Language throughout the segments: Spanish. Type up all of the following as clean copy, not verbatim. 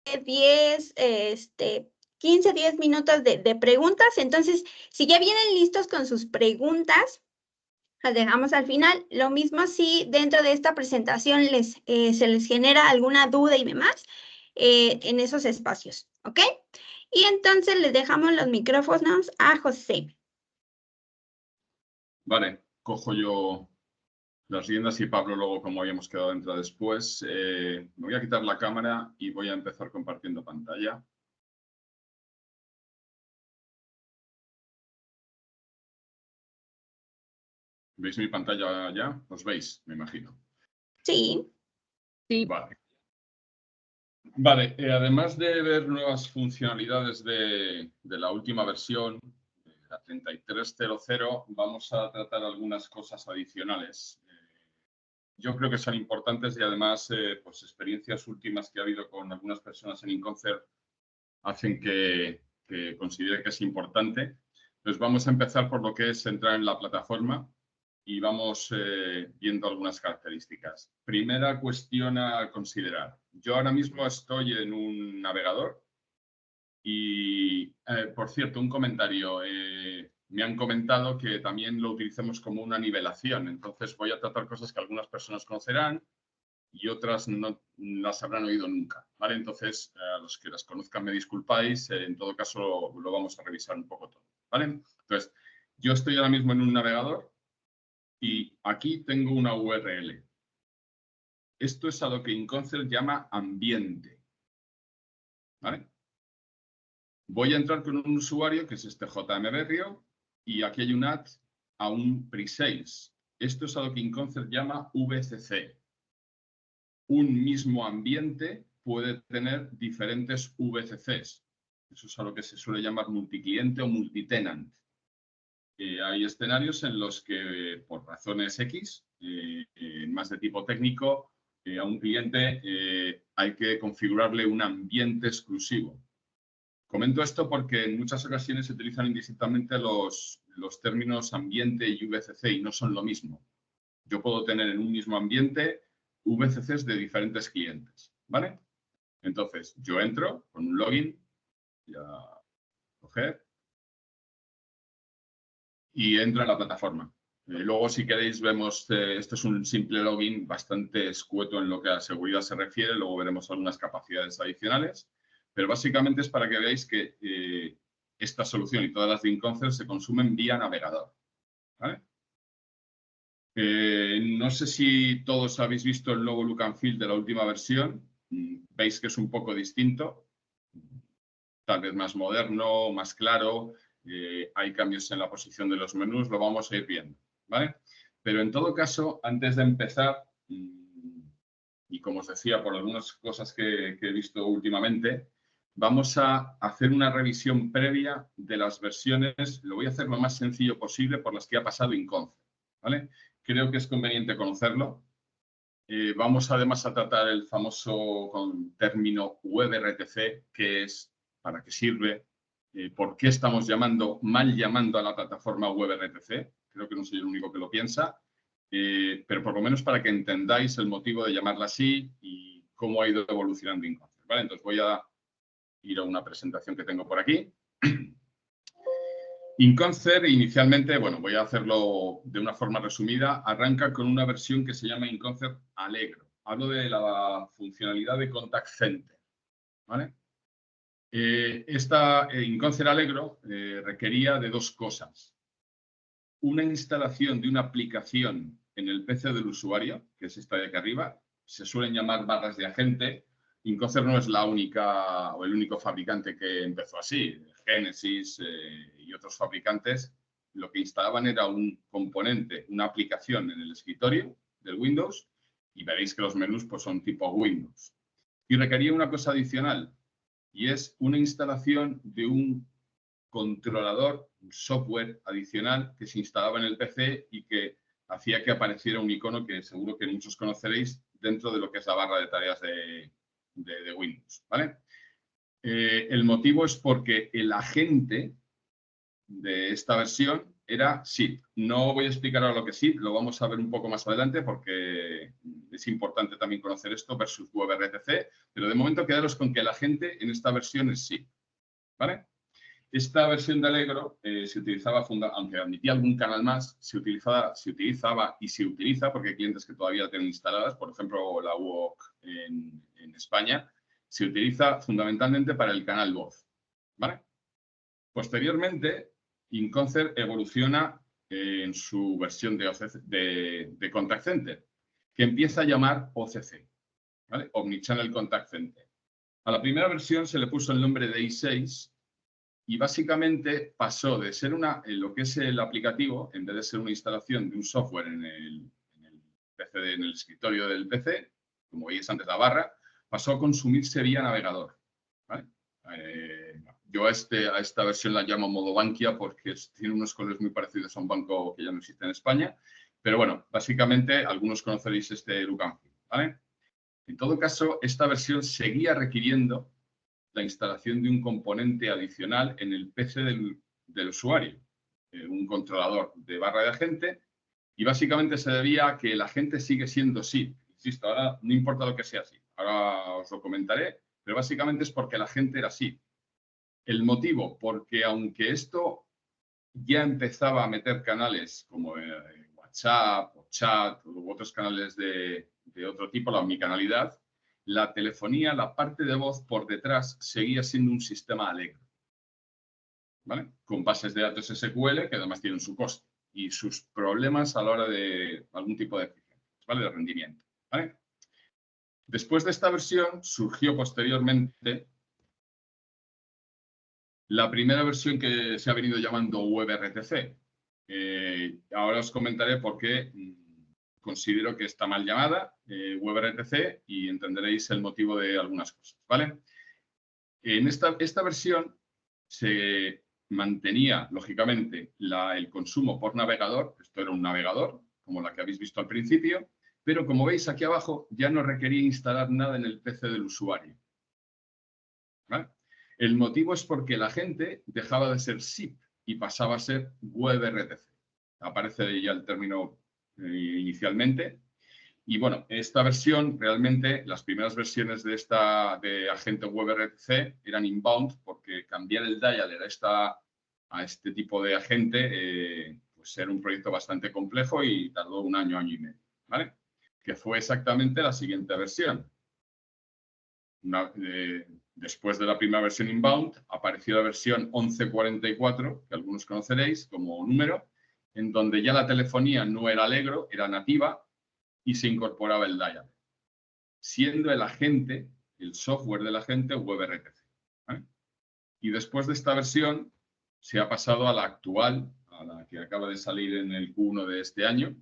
10, 15, 10 minutos de preguntas. Entonces, si ya vienen listos con sus preguntas, las dejamos al final. Lo mismo si dentro de esta presentación se les genera alguna duda y demás, en esos espacios, ¿ok? Y entonces les dejamos los micrófonos a José. Vale, cojo yo las riendas y Pablo luego, como habíamos quedado, entra después. Me voy a quitar la cámara y voy a empezar compartiendo pantalla. ¿Veis mi pantalla ya? ¿Os veis? Me imagino. Sí. Sí. Vale. Vale, además de ver nuevas funcionalidades de la última versión, la 33.00, vamos a tratar algunas cosas adicionales. Yo creo que son importantes y además pues experiencias últimas que ha habido con algunas personas en InConcert hacen que considere que es importante. Pues vamos a empezar por lo que es entrar en la plataforma y vamos viendo algunas características. Primera cuestión a considerar. Yo ahora mismo estoy en un navegador y, por cierto, un comentario. Me han comentado que también lo utilicemos como una nivelación. Entonces voy a tratar cosas que algunas personas conocerán y otras no las habrán oído nunca, ¿vale? Entonces, a los que las conozcan me disculpáis, en todo caso lo vamos a revisar un poco todo, ¿vale? Entonces, yo estoy ahora mismo en un navegador y aquí tengo una URL. Esto es a lo que InConcert llama ambiente, ¿vale? Voy a entrar con un usuario que es este JMBerrio y aquí hay un add a un presales. Esto es a lo que InConcert llama VCC. Un mismo ambiente puede tener diferentes VCCs. Eso es a lo que se suele llamar multicliente o multitenant. Hay escenarios en los que, por razones X, más de tipo técnico, a un cliente hay que configurarle un ambiente exclusivo. Comento esto porque en muchas ocasiones se utilizan indistintamente los términos ambiente y VCC y no son lo mismo. Yo puedo tener en un mismo ambiente VCCs de diferentes clientes, ¿vale? Entonces, yo entro con un login, voy a coger, y entro en la plataforma. Luego, si queréis, vemos, esto es un simple login bastante escueto en lo que a seguridad se refiere, luego veremos algunas capacidades adicionales, pero básicamente es para que veáis que esta solución y todas las de InConcert se consumen vía navegador, ¿vale? No sé si todos habéis visto el nuevo look and feel de la última versión. Veis que es un poco distinto, tal vez más moderno, más claro. Hay cambios en la posición de los menús, lo vamos a ir viendo, ¿vale? Pero en todo caso, antes de empezar, y como os decía, por algunas cosas que he visto últimamente, vamos a hacer una revisión previa de las versiones. Lo voy a hacer lo más sencillo posible por las que ha pasado InConcert, ¿vale? Creo que es conveniente conocerlo. Vamos además a tratar el famoso término WebRTC, que es, para qué sirve, por qué estamos mal llamando a la plataforma WebRTC. Creo que no soy el único que lo piensa, pero por lo menos para que entendáis el motivo de llamarla así y cómo ha ido evolucionando InConcert, ¿vale? Entonces voy a ir a una presentación que tengo por aquí. InConcert inicialmente, bueno, voy a hacerlo de una forma resumida, arranca con una versión que se llama InConcert Allegro. Hablo de la funcionalidad de Contact Center, ¿vale? Esta InConcert Allegro requería de dos cosas. Una instalación de una aplicación en el PC del usuario, que es esta de aquí arriba, se suelen llamar barras de agente. InConcert no es la única o el único fabricante que empezó así. Genesis y otros fabricantes lo que instalaban era un componente, una aplicación en el escritorio del Windows y veréis que los menús pues, son tipo Windows. Y requería una cosa adicional y es una instalación de un controlador, un software adicional que se instalaba en el PC y que hacía que apareciera un icono que seguro que muchos conoceréis dentro de lo que es la barra de tareas de Windows, ¿vale? El motivo es porque el agente de esta versión era SIP. No voy a explicar ahora lo que es SIP, lo vamos a ver un poco más adelante porque es importante también conocer esto versus WebRTC, pero de momento quedaros con que la gente en esta versión es SIP, ¿vale? Esta versión de Allegro se utilizaba, aunque admitía algún canal más, se utilizaba y se utiliza, porque hay clientes que todavía la tienen instaladas, por ejemplo, la UOC en España, se utiliza fundamentalmente para el canal voz, ¿vale? Posteriormente, InConcert evoluciona en su versión de Contact Center, que empieza a llamar OCC, ¿vale? Omnichannel Contact Center. A la primera versión se le puso el nombre de i6 y básicamente pasó de ser lo que es el aplicativo, en vez de ser una instalación de un software en el PC, en el escritorio del PC, como veis antes la barra, pasó a consumirse vía navegador, ¿vale? Yo a esta versión la llamo modo Bankia porque tiene unos colores muy parecidos a un banco que ya no existe en España. Pero bueno, básicamente algunos conoceréis este look and feel, ¿vale? En todo caso, esta versión seguía requiriendo la instalación de un componente adicional en el PC del usuario, un controlador de barra de agente, y básicamente se debía a que el agente sigue siendo SIP. Insisto, ahora no importa lo que sea SIP, ahora os lo comentaré, pero básicamente es porque el agente era SIP. El motivo, porque aunque esto ya empezaba a meter canales como WhatsApp o chat u otros canales de otro tipo, la omnicanalidad, la telefonía, la parte de voz por detrás seguía siendo un sistema Allegro, ¿vale? Con bases de datos SQL que además tienen su coste y sus problemas a la hora de algún tipo de eficiencia, ¿vale? De rendimiento, ¿vale? Después de esta versión surgió posteriormente la primera versión que se ha venido llamando WebRTC. Ahora os comentaré por qué considero que está mal llamada WebRTC y entenderéis el motivo de algunas cosas, ¿vale? En esta versión se mantenía, lógicamente, el consumo por navegador. Esto era un navegador, como la que habéis visto al principio, pero como veis aquí abajo, ya no requería instalar nada en el PC del usuario, ¿vale? El motivo es porque la gente dejaba de ser SIP y pasaba a ser WebRTC. Aparece ya el término inicialmente. Y bueno, esta versión, realmente, las primeras versiones de agente WebRTC eran inbound, porque cambiar el dialer a este tipo de agente, pues era un proyecto bastante complejo y tardó un año y medio, ¿vale? Que fue exactamente la siguiente versión. Después de la primera versión inbound, apareció la versión 1144, que algunos conoceréis como número, en donde ya la telefonía no era Allegro, era nativa y se incorporaba el dial, siendo el agente, el software del agente WebRTC, ¿vale? Y después de esta versión se ha pasado a la actual, a la que acaba de salir en el Q1 de este año,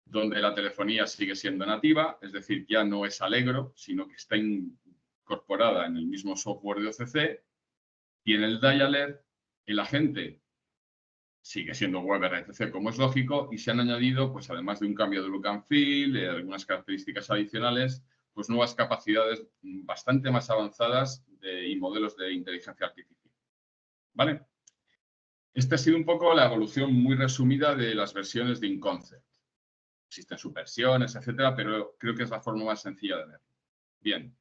donde la telefonía sigue siendo nativa, es decir, ya no es Allegro, sino que está incorporada en el mismo software de OCC, y en el dialer el agente sigue siendo WebRTC, como es lógico, y se han añadido, pues además de un cambio de look and feel, algunas características adicionales, pues nuevas capacidades bastante más avanzadas y modelos de inteligencia artificial, ¿vale? Esta ha sido un poco la evolución muy resumida de las versiones de InConcert. Existen subversiones, etcétera, pero creo que es la forma más sencilla de verlo. Bien.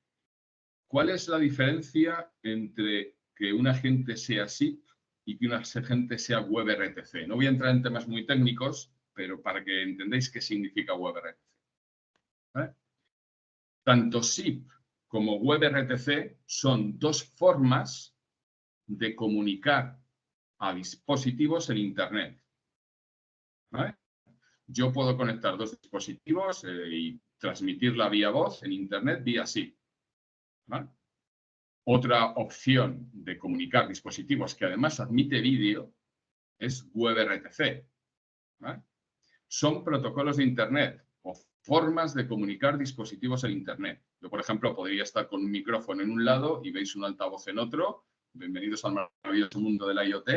¿Cuál es la diferencia entre que un agente sea SIP y que un agente sea WebRTC? No voy a entrar en temas muy técnicos, pero para que entendáis qué significa WebRTC, ¿vale? Tanto SIP como WebRTC son dos formas de comunicar a dispositivos en Internet, ¿vale? Yo puedo conectar dos dispositivos y transmitirla vía voz en Internet vía SIP, ¿vale? Otra opción de comunicar dispositivos que además admite vídeo es WebRTC, ¿vale? Son protocolos de Internet o formas de comunicar dispositivos en Internet. Yo, por ejemplo, podría estar con un micrófono en un lado y veis un altavoz en otro. Bienvenidos al maravilloso mundo del IoT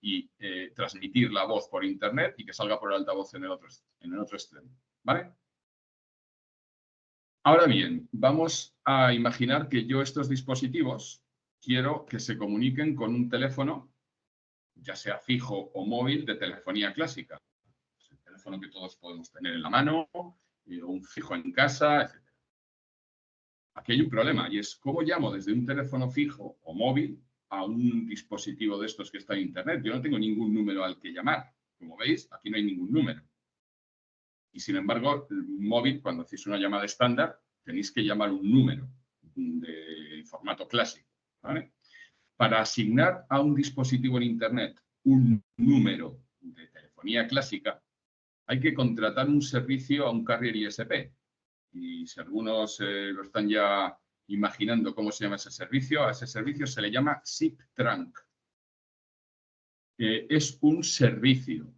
y transmitir la voz por Internet y que salga por el altavoz en el otro extremo, ¿vale? Ahora bien, vamos a imaginar que yo estos dispositivos quiero que se comuniquen con un teléfono ya sea fijo o móvil, de telefonía clásica. Es el teléfono que todos podemos tener en la mano, un fijo en casa, etc. Aquí hay un problema y es cómo llamo desde un teléfono fijo o móvil a un dispositivo de estos que está en Internet. Yo no tengo ningún número al que llamar. Como veis, aquí no hay ningún número. Y sin embargo, el móvil, cuando hacéis una llamada estándar, tenéis que llamar un número de formato clásico, ¿vale? Para asignar a un dispositivo en Internet un número de telefonía clásica, hay que contratar un servicio a un carrier ISP. Y si algunos lo están ya imaginando cómo se llama ese servicio, a ese servicio se le llama SIP Trunk. Es un servicio.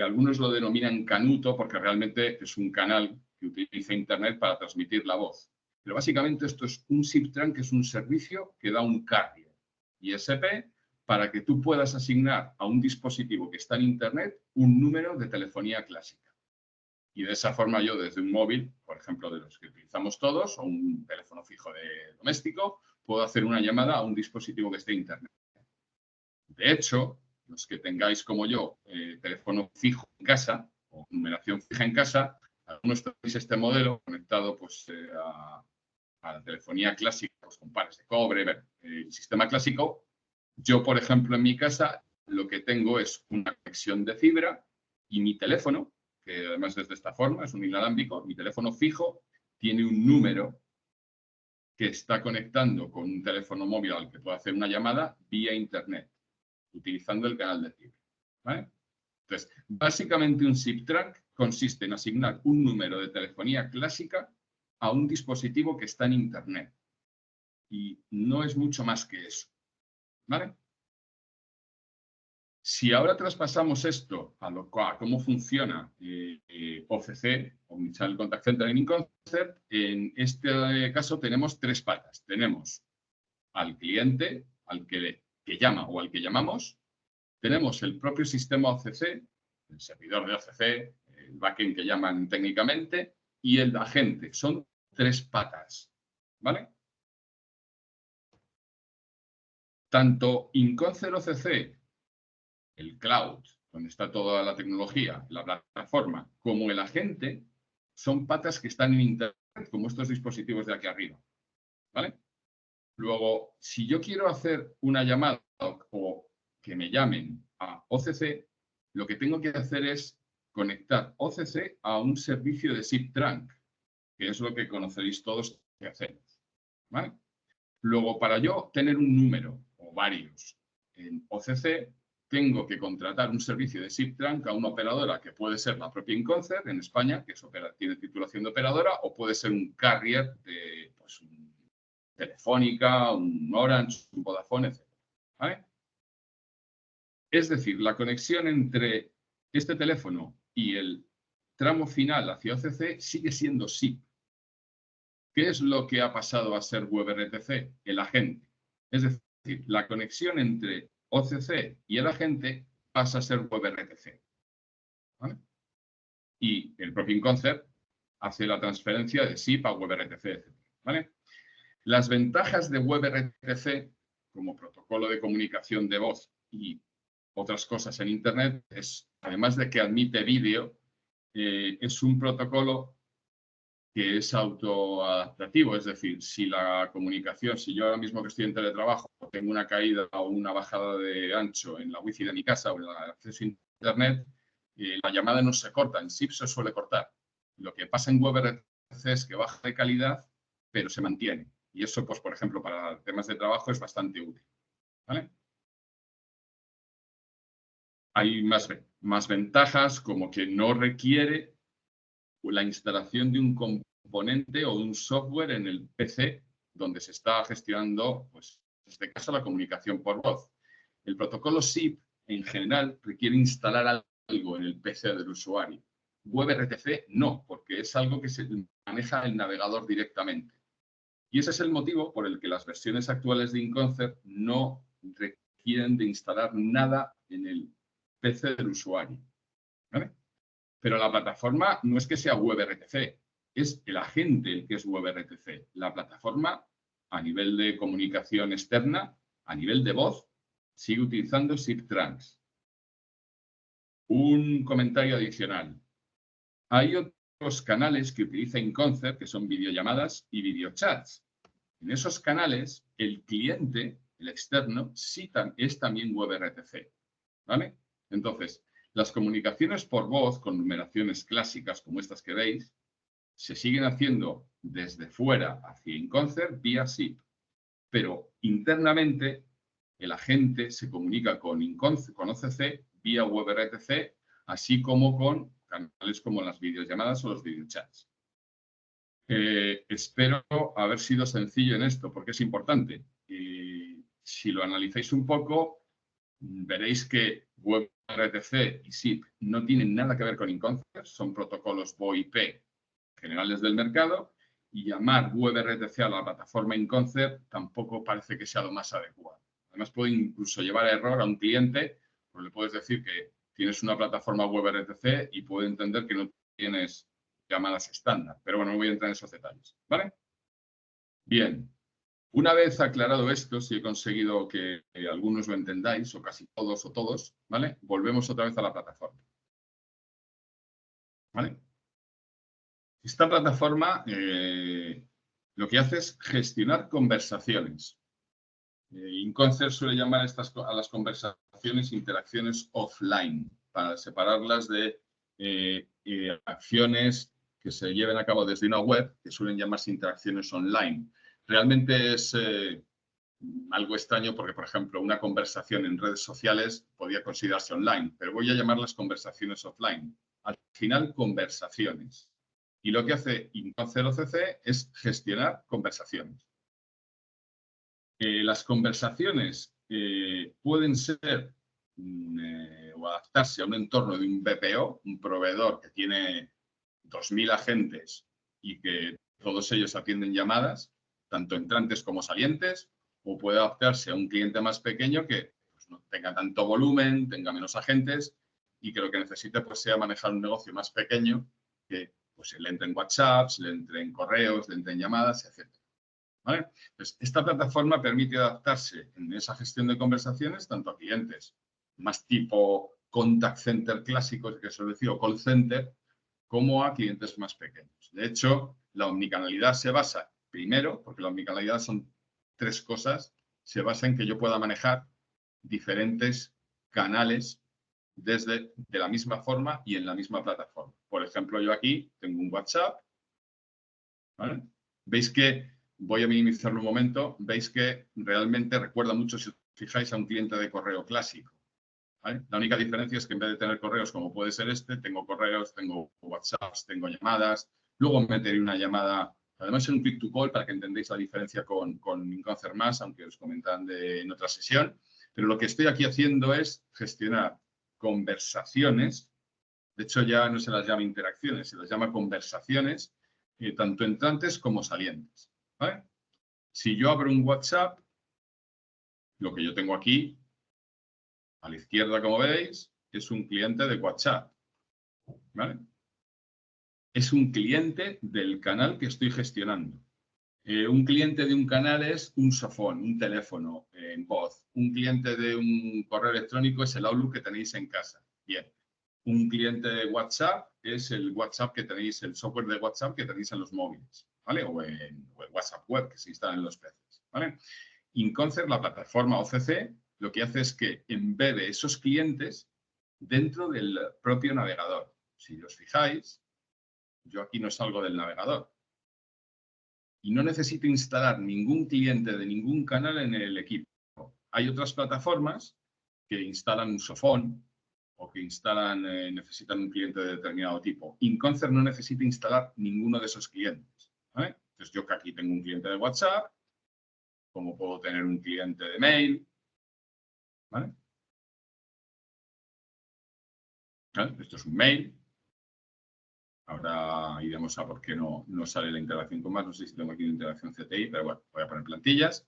Algunos lo denominan canuto porque realmente es un canal que utiliza Internet para transmitir la voz. Pero básicamente esto es un SIP Trunk, que es un servicio que da un carrier ISP para que tú puedas asignar a un dispositivo que está en Internet un número de telefonía clásica. Y de esa forma yo desde un móvil, por ejemplo, de los que utilizamos todos, o un teléfono fijo de doméstico, puedo hacer una llamada a un dispositivo que esté en Internet. De hecho, los que tengáis como yo teléfono fijo en casa o numeración fija en casa, algunos tenéis este modelo conectado pues, a la telefonía clásica, pues, con pares de cobre, el sistema clásico. Yo, por ejemplo, en mi casa lo que tengo es una conexión de fibra y mi teléfono, que además es de esta forma, es un inalámbrico, mi teléfono fijo tiene un número que está conectando con un teléfono móvil al que puedo hacer una llamada vía Internet, utilizando el canal de fibra, ¿vale? Entonces, básicamente un SIP Trunk consiste en asignar un número de telefonía clásica a un dispositivo que está en Internet. Y no es mucho más que eso, ¿vale? Si ahora traspasamos esto a cómo funciona OCC, Omnichannel Contact Center en InConcept, en este caso tenemos tres patas. Tenemos al cliente, al que llama o al que llamamos. Tenemos el propio sistema OCC, el servidor de OCC, el backend que llaman técnicamente, y el agente. Son tres patas, ¿vale? Tanto InConcept OCC, el cloud, donde está toda la tecnología, la plataforma, como el agente, son patas que están en Internet, como estos dispositivos de aquí arriba, ¿vale? Luego, si yo quiero hacer una llamada o que me llamen a OCC, lo que tengo que hacer es conectar OCC a un servicio de SIP Trunk, que es lo que conoceréis todos que hacemos, ¿vale? Luego, para yo tener un número o varios en OCC, tengo que contratar un servicio de SIP Trunk a una operadora que puede ser la propia InConcept en España, que tiene titulación de operadora, o puede ser un carrier de pues, un Telefónica, un Orange, un Vodafone, etc. ¿Vale? Es decir, la conexión entre este teléfono y el tramo final hacia OCC sigue siendo SIP. ¿Qué es lo que ha pasado a ser WebRTC? El agente. Es decir, la conexión entre OCC y el agente pasa a ser WebRTC. ¿Vale? Y el propio InConcept hace la transferencia de SIP a WebRTC, etc. ¿Vale? Las ventajas de WebRTC como protocolo de comunicación de voz y otras cosas en Internet es, además de que admite vídeo, es un protocolo que es autoadaptativo. Es decir, si la comunicación, si yo ahora mismo que estoy en teletrabajo tengo una caída o una bajada de ancho en la wifi de mi casa o en el acceso a Internet, la llamada no se corta, en SIP se suele cortar. Lo que pasa en WebRTC es que baja de calidad, pero se mantiene. Y eso, pues, por ejemplo, para temas de trabajo es bastante útil, ¿vale? Hay más ventajas, como que no requiere la instalación de un componente o un software en el PC donde se está gestionando, pues, en este caso, la comunicación por voz. El protocolo SIP, en general, requiere instalar algo en el PC del usuario. WebRTC no, porque es algo que se maneja el navegador directamente. Y ese es el motivo por el que las versiones actuales de InConcept no requieren de instalar nada en el PC del usuario, ¿vale? Pero la plataforma no es que sea WebRTC, es el agente el que es WebRTC. La plataforma, a nivel de comunicación externa, a nivel de voz, sigue utilizando SIP Trunks. Un comentario adicional. Hay otros canales que utiliza InConcert, que son videollamadas y videochats. En esos canales, el cliente, el externo, sí es también WebRTC, ¿vale? Entonces, las comunicaciones por voz con numeraciones clásicas como estas que veis, se siguen haciendo desde fuera hacia InConcert vía SIP, pero internamente el agente se comunica con InConcert, con OCC vía WebRTC, así como con canales como las videollamadas o los videochats. Espero haber sido sencillo en esto, porque es importante. Si lo analizáis un poco, veréis que WebRTC y SIP no tienen nada que ver con InConcert, son protocolos VoIP generales del mercado, y llamar WebRTC a la plataforma InConcert tampoco parece que sea lo más adecuado. Además, puede incluso llevar a error a un cliente, porque le puedes decir que tienes una plataforma WebRTC y puede entender que no tienes llamadas estándar. Pero bueno, no voy a entrar en esos detalles, ¿vale? Bien. Una vez aclarado esto, si he conseguido que algunos lo entendáis, o casi todos o todos, ¿vale? Volvemos otra vez a la plataforma. ¿Vale? Esta plataforma lo que hace es gestionar conversaciones. InConcert suele llamar a las conversaciones interacciones offline, para separarlas de acciones que se lleven a cabo desde una web, que suelen llamarse interacciones online. Realmente es algo extraño porque, por ejemplo, una conversación en redes sociales podría considerarse online, pero voy a llamarlas conversaciones offline. Al final, conversaciones. Y lo que hace InConcert OCC es gestionar conversaciones. Las conversaciones pueden ser o adaptarse a un entorno de un BPO, un proveedor que tiene 2.000 agentes y que todos ellos atienden llamadas, tanto entrantes como salientes, o puede adaptarse a un cliente más pequeño que pues, no tenga tanto volumen, tenga menos agentes y que lo que necesite pues, sea manejar un negocio más pequeño que pues, le entre en WhatsApp, le entre en correos, le entre en llamadas, etc. ¿Vale? Pues esta plataforma permite adaptarse en esa gestión de conversaciones tanto a clientes más tipo contact center clásicos, que suele decir, o call center, como a clientes más pequeños. De hecho, la omnicanalidad se basa, primero, porque la omnicanalidad son 3 cosas, se basa en que yo pueda manejar diferentes canales de la misma forma y en la misma plataforma. Por ejemplo, yo aquí tengo un WhatsApp, ¿vale? Veis que, voy a minimizarlo un momento, veis que realmente recuerda mucho, si os fijáis, a un cliente de correo clásico. ¿Vale? La única diferencia es que en vez de tener correos como puede ser este, tengo correos, tengo WhatsApps, tengo llamadas, luego meteré una llamada, además es un click to call para que entendáis la diferencia con InConcert más, aunque os comentan en otra sesión, pero lo que estoy aquí haciendo es gestionar conversaciones, de hecho ya no se las llama interacciones, se las llama conversaciones, tanto entrantes como salientes. ¿Vale? Si yo abro un WhatsApp, lo que yo tengo aquí, a la izquierda, como veis, es un cliente de WhatsApp. ¿Vale? Es un cliente del canal que estoy gestionando. Un cliente de un canal es un sofón, un teléfono en voz. Un cliente de un correo electrónico es el Outlook que tenéis en casa. Bien. Un cliente de WhatsApp es el WhatsApp que tenéis, el software de WhatsApp que tenéis en los móviles, ¿vale? O en WhatsApp web que se instala en los PCs, ¿vale? InConcert, la plataforma OCC, lo que hace es que embebe esos clientes dentro del propio navegador. Si os fijáis, yo aquí no salgo del navegador. Y no necesito instalar ningún cliente de ningún canal en el equipo. Hay otras plataformas que instalan un sofón o que necesitan un cliente de determinado tipo. InConcert no necesita instalar ninguno de esos clientes. ¿Vale? Entonces yo que aquí tengo un cliente de WhatsApp, como puedo tener un cliente de mail. ¿Vale? ¿Vale? Esto es un mail. Ahora iremos a por qué no sale la integración con más. No sé si tengo aquí una integración CTI, pero bueno, voy a poner plantillas.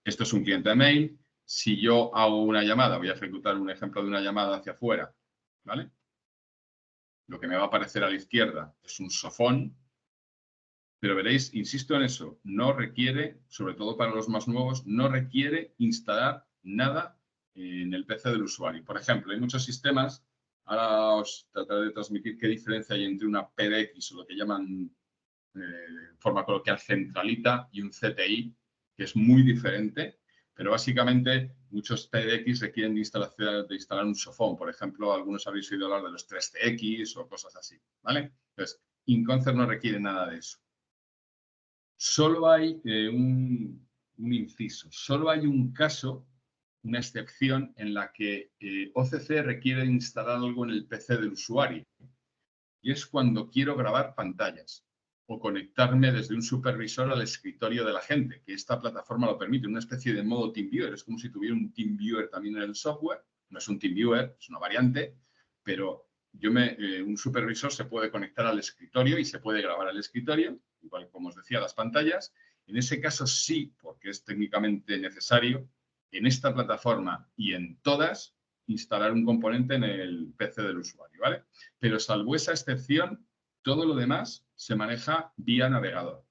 Esto es un cliente de mail. Si yo hago una llamada, voy a ejecutar un ejemplo de una llamada hacia afuera, ¿vale? Lo que me va a aparecer a la izquierda es un sofón, pero veréis, insisto en eso, no requiere, sobre todo para los más nuevos, no requiere instalar nada en el PC del usuario. Por ejemplo, hay muchos sistemas, Ahora os trataré de transmitir qué diferencia hay entre una PDX o lo que llaman de forma coloquial centralita y un CTI, que es muy diferente, pero básicamente muchos PDX requieren de instalar un sofón. Por ejemplo, algunos habréis oído hablar de los 3CX o cosas así, ¿vale? Entonces, InConcer no requiere nada de eso. Solo hay un inciso, solo hay un caso, una excepción en la que OCC requiere instalar algo en el PC del usuario, y es cuando quiero grabar pantallas o conectarme desde un supervisor al escritorio de la gente, que esta plataforma lo permite, una especie de modo TeamViewer. Es como si tuviera un TeamViewer también en el software. No es un TeamViewer, es una variante, pero un supervisor se puede conectar al escritorio y se puede grabar al escritorio, igual como os decía, las pantallas. En ese caso sí, porque es técnicamente necesario, en esta plataforma y en todas, instalar un componente en el PC del usuario, ¿vale? Pero salvo esa excepción, todo lo demás se maneja vía navegador,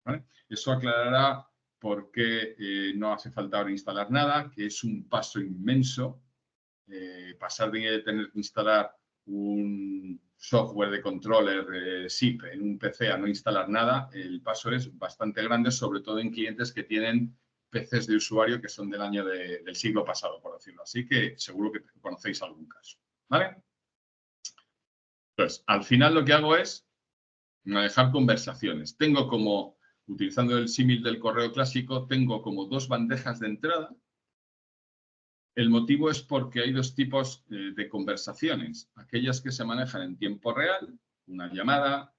¿vale? Eso aclarará por qué no hace falta ahora instalar nada, que es un paso inmenso. Pasar de tener que instalar un software de controller SIP en un PC a no instalar nada, el paso es bastante grande, sobre todo en clientes que tienen PCs de usuario que son del año del siglo pasado, por decirlo así, que seguro que conocéis algún caso, ¿vale? Entonces, al final lo que hago es manejar conversaciones. Tengo como, utilizando el símil del correo clásico, tengo como dos bandejas de entrada. El motivo es porque hay dos tipos de conversaciones. Aquellas que se manejan en tiempo real, una llamada,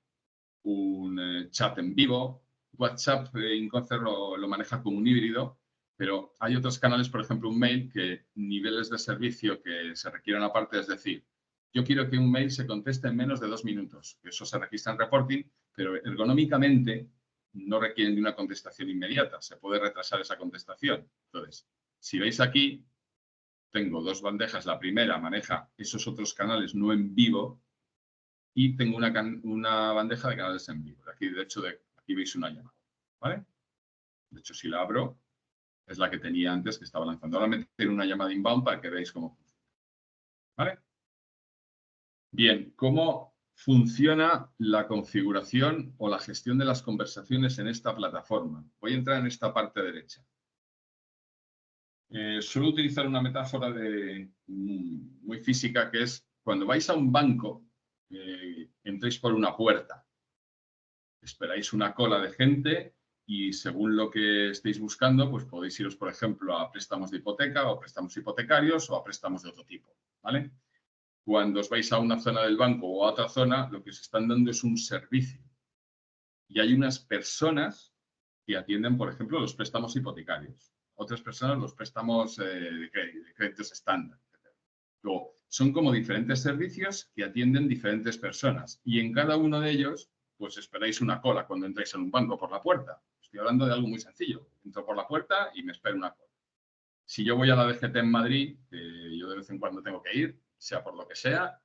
un chat en vivo. WhatsApp InConcer lo maneja como un híbrido, pero hay otros canales, por ejemplo, un mail, que niveles de servicio que se requieren aparte, es decir, yo quiero que un mail se conteste en menos de 2 minutos. Eso se registra en reporting, pero ergonómicamente no requieren de una contestación inmediata. Se puede retrasar esa contestación. Entonces, si veis aquí, tengo dos bandejas. La primera maneja esos otros canales no en vivo y tengo una bandeja de canales en vivo. Aquí, de hecho, aquí veis una llamada, ¿vale? De hecho, si la abro, es la que tenía antes que estaba lanzando. Ahora meteré una llamada inbound para que veáis cómo funciona, ¿vale? Bien, ¿cómo funciona la configuración o la gestión de las conversaciones en esta plataforma? Voy a entrar en esta parte derecha. Suelo utilizar una metáfora muy física, que es cuando vais a un banco, entréis por una puerta, esperáis una cola de gente y según lo que estéis buscando, pues podéis iros, por ejemplo, a préstamos de hipoteca o préstamos hipotecarios o a préstamos de otro tipo, ¿vale? Cuando os vais a una zona del banco o a otra zona, lo que os están dando es un servicio. Y hay unas personas que atienden, por ejemplo, los préstamos hipotecarios. Otras personas los préstamos de créditos estándar. Luego, son como diferentes servicios que atienden diferentes personas. Y en cada uno de ellos, pues esperáis una cola cuando entráis en un banco por la puerta. Estoy hablando de algo muy sencillo. Entro por la puerta y me espero una cola. Si yo voy a la DGT en Madrid, yo de vez en cuando tengo que ir, sea por lo que sea,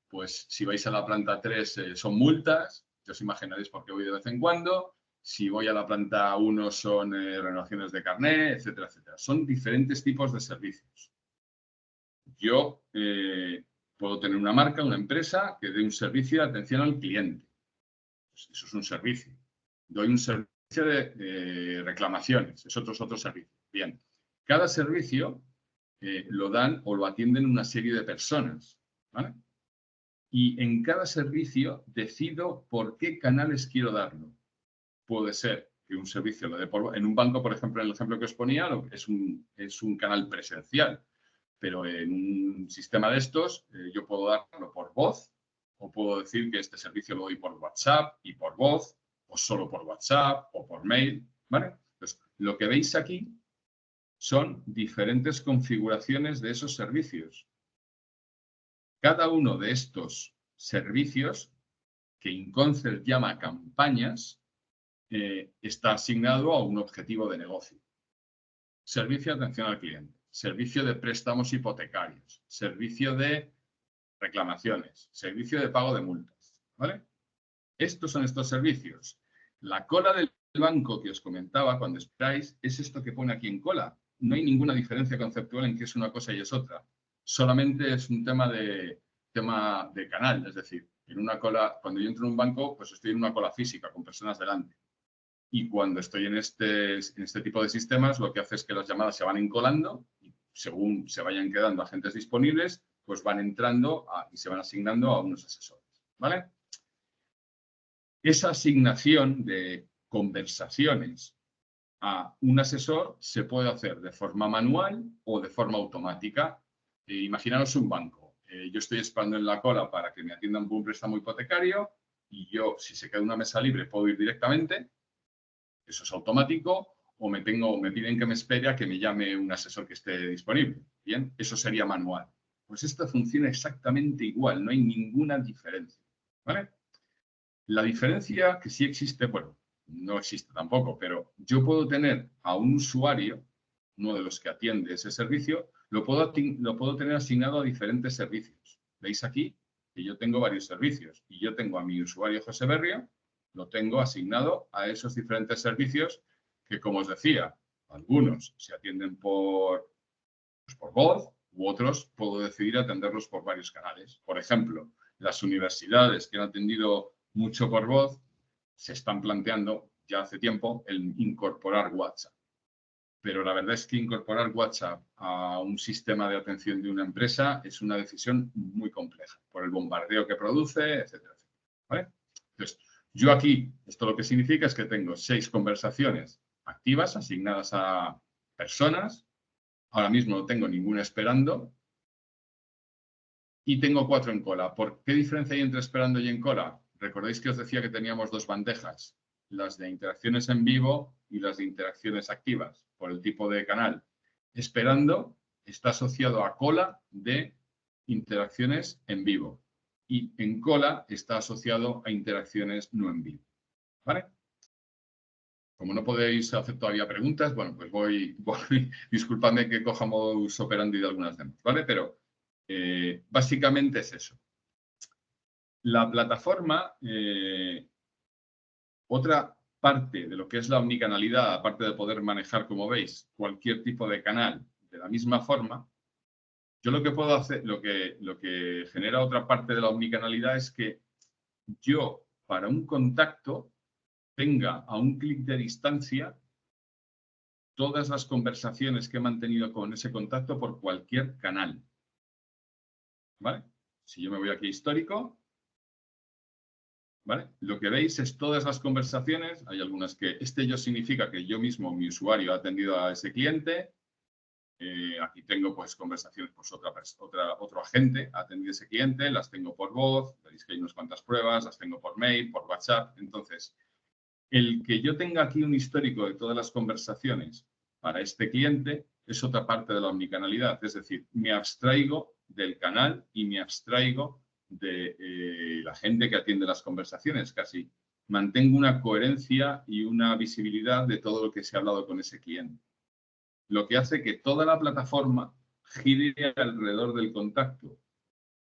pues si vais a la planta 3 son multas, ya os imaginaréis por qué voy de vez en cuando. Si voy a la planta 1 son renovaciones de carné, etcétera, etcétera. Son diferentes tipos de servicios. Yo puedo tener una marca, una empresa que dé un servicio de atención al cliente. Pues eso es un servicio. Doy un servicio de reclamaciones, es otro servicio. Bien, cada servicio lo dan o lo atienden una serie de personas, ¿vale? Y en cada servicio decido por qué canales quiero darlo. Puede ser que un servicio lo dé en un banco, por ejemplo, en el ejemplo que os ponía, es un canal presencial, pero en un sistema de estos yo puedo darlo por voz o puedo decir que este servicio lo doy por WhatsApp y por voz, o solo por WhatsApp o por mail, ¿vale? Entonces, lo que veis aquí son diferentes configuraciones de esos servicios. Cada uno de estos servicios, que InConcer llama campañas, está asignado a un objetivo de negocio. Servicio de atención al cliente, servicio de préstamos hipotecarios, servicio de reclamaciones, servicio de pago de multas, ¿vale? Estos son estos servicios. La cola del banco que os comentaba cuando esperáis es esto que pone aquí en cola. No hay ninguna diferencia conceptual en que es una cosa y es otra. solamente es un tema de canal, es decir, en una cola, cuando yo entro en un banco, pues estoy en una cola física con personas delante. Y cuando estoy en este tipo de sistemas, lo que hace es que las llamadas se van encolando y según se vayan quedando agentes disponibles, pues van entrando y se van asignando a unos asesores, ¿vale? Esa asignación de conversaciones a un asesor se puede hacer de forma manual o de forma automática. Imaginaros un banco. Yo estoy esperando en la cola para que me atiendan por un préstamo hipotecario y yo, si se queda una mesa libre, puedo ir directamente. Eso es automático. O me piden que me espere a que me llame un asesor que esté disponible. Bien, eso sería manual. Pues esto funciona exactamente igual, no hay ninguna diferencia. ¿Vale? La diferencia que sí existe, bueno, no existe tampoco, pero yo puedo tener a un usuario, uno de los que atiende ese servicio, lo puedo tener asignado a diferentes servicios. ¿Veis aquí? Que yo tengo varios servicios y yo tengo a mi usuario José Berrio, lo tengo asignado a esos diferentes servicios que, como os decía, algunos se atienden por voz u otros puedo decidir atenderlos por varios canales. Por ejemplo, las universidades que han atendido mucho por voz se están planteando ya hace tiempo el incorporar WhatsApp. Pero la verdad es que incorporar WhatsApp a un sistema de atención de una empresa es una decisión muy compleja por el bombardeo que produce, etcétera, etcétera. ¿Vale? Entonces, yo aquí, esto lo que significa es que tengo 6 conversaciones activas asignadas a personas. Ahora mismo no tengo ninguna esperando. Y tengo 4 en cola. ¿Por qué diferencia hay entre esperando y en cola? Recordéis que os decía que teníamos 2 bandejas, las de interacciones en vivo y las de interacciones activas, por el tipo de canal. Esperando está asociado a cola de interacciones en vivo y en cola está asociado a interacciones no en vivo. ¿Vale? Como no podéis hacer todavía preguntas, bueno, pues voy disculpadme que coja modus operandi de algunas demás, ¿vale? Pero básicamente es eso. La plataforma, otra parte de lo que es la omnicanalidad, aparte de poder manejar, como veis, cualquier tipo de canal de la misma forma, yo lo que puedo hacer, lo que genera otra parte de la omnicanalidad es que yo, para un contacto, tenga a un clic de distancia todas las conversaciones que he mantenido con ese contacto por cualquier canal. ¿Vale? Si yo me voy aquí a histórico, ¿vale? Lo que veis es todas las conversaciones. Hay algunas que yo significa que yo mismo, mi usuario, ha atendido a ese cliente. Aquí tengo pues conversaciones, pues otro agente ha atendido a ese cliente, las tengo por voz, veis que hay unas cuantas pruebas, las tengo por mail, por WhatsApp. Entonces, el que yo tenga aquí un histórico de todas las conversaciones para este cliente es otra parte de la omnicanalidad. Es decir, me abstraigo del canal y me abstraigo de la gente que atiende las conversaciones. Casi mantengo una coherencia y una visibilidad de todo lo que se ha hablado con ese cliente. Lo que hace que toda la plataforma gire alrededor del contacto.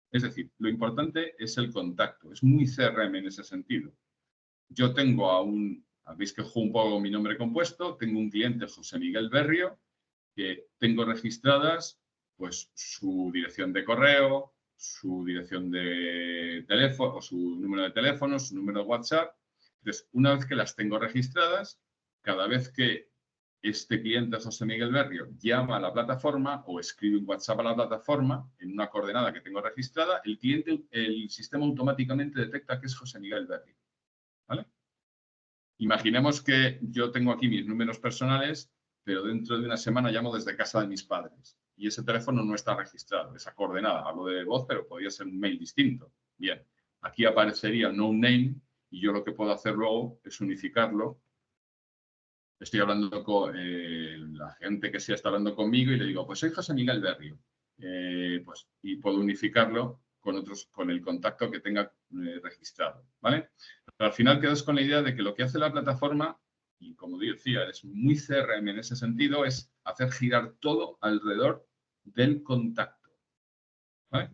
Es decir, lo importante es el contacto. Es muy CRM en ese sentido. Yo tengo habéis que juego un poco mi nombre compuesto, tengo un cliente, José Miguel Berrio, que tengo registradas pues su dirección de correo, su dirección de teléfono, o su número de teléfono, su número de WhatsApp. Entonces, una vez que las tengo registradas, cada vez que este cliente, José Miguel Berrio, llama a la plataforma o escribe un WhatsApp a la plataforma en una coordenada que tengo registrada, el sistema automáticamente detecta que es José Miguel Berrio. ¿Vale? Imaginemos que yo tengo aquí mis números personales, pero dentro de una semana llamo desde casa de mis padres y ese teléfono no está registrado, esa coordenada. Hablo de voz, pero podría ser un mail distinto. Bien, aquí aparecería no name y yo lo que puedo hacer luego es unificarlo. Estoy hablando con la gente que sí está hablando conmigo y le digo, pues soy José Miguel Berrio. Y puedo unificarlo con el contacto que tenga registrado, ¿vale? Pero al final quedas con la idea de que lo que hace la plataforma, y como decía, es muy CRM en ese sentido, es hacer girar todo alrededor del contacto, ¿vale?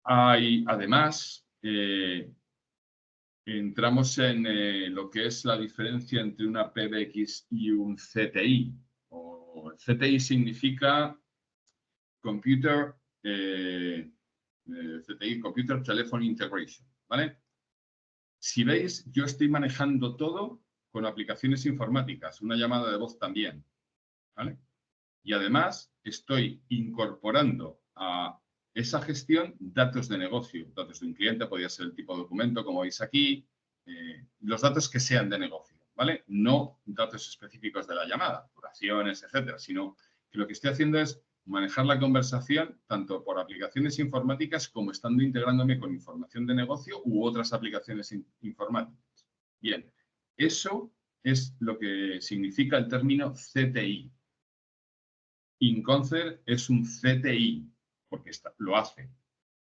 Además, entramos en lo que es la diferencia entre una PBX y un CTI, o esto. CTI significa Computer, CTI, Computer Telephone Integration, ¿vale? Si veis, yo estoy manejando todo con aplicaciones informáticas, una llamada de voz también, ¿vale? Y además estoy incorporando a esa gestión datos de negocio, datos de un cliente, podría ser el tipo de documento, como veis aquí, los datos que sean de negocio, ¿vale? No datos específicos de la llamada, duraciones, etcétera, sino que lo que estoy haciendo es manejar la conversación tanto por aplicaciones informáticas como estando integrándome con información de negocio u otras aplicaciones informáticas. Bien, eso es lo que significa el término CTI. InConcert es un CTI, porque lo hace.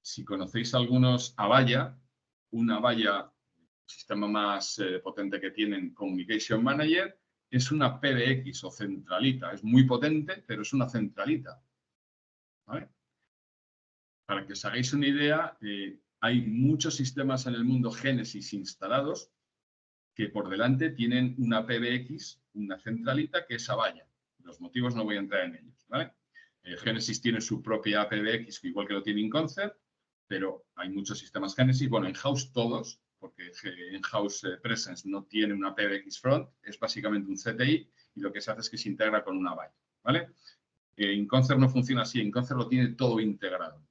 Si conocéis algunos Avaya, un Avaya, el sistema más potente que tienen, Communication Manager, es una PBX o centralita. Es muy potente, pero es una centralita, ¿vale? Para que os hagáis una idea, hay muchos sistemas en el mundo Genesis instalados que por delante tienen una PBX, una centralita, que es Avaya. Los motivos no voy a entrar en ellos, ¿vale? Genesis tiene su propia PBX, igual que lo tiene InConcert, pero hay muchos sistemas Genesis. Bueno, en-house todos, porque in-house Presence no tiene una PBX front, es básicamente un CTI y lo que se hace es que se integra con una Avaya, ¿vale? InConcert no funciona así, InConcert lo tiene todo integrado.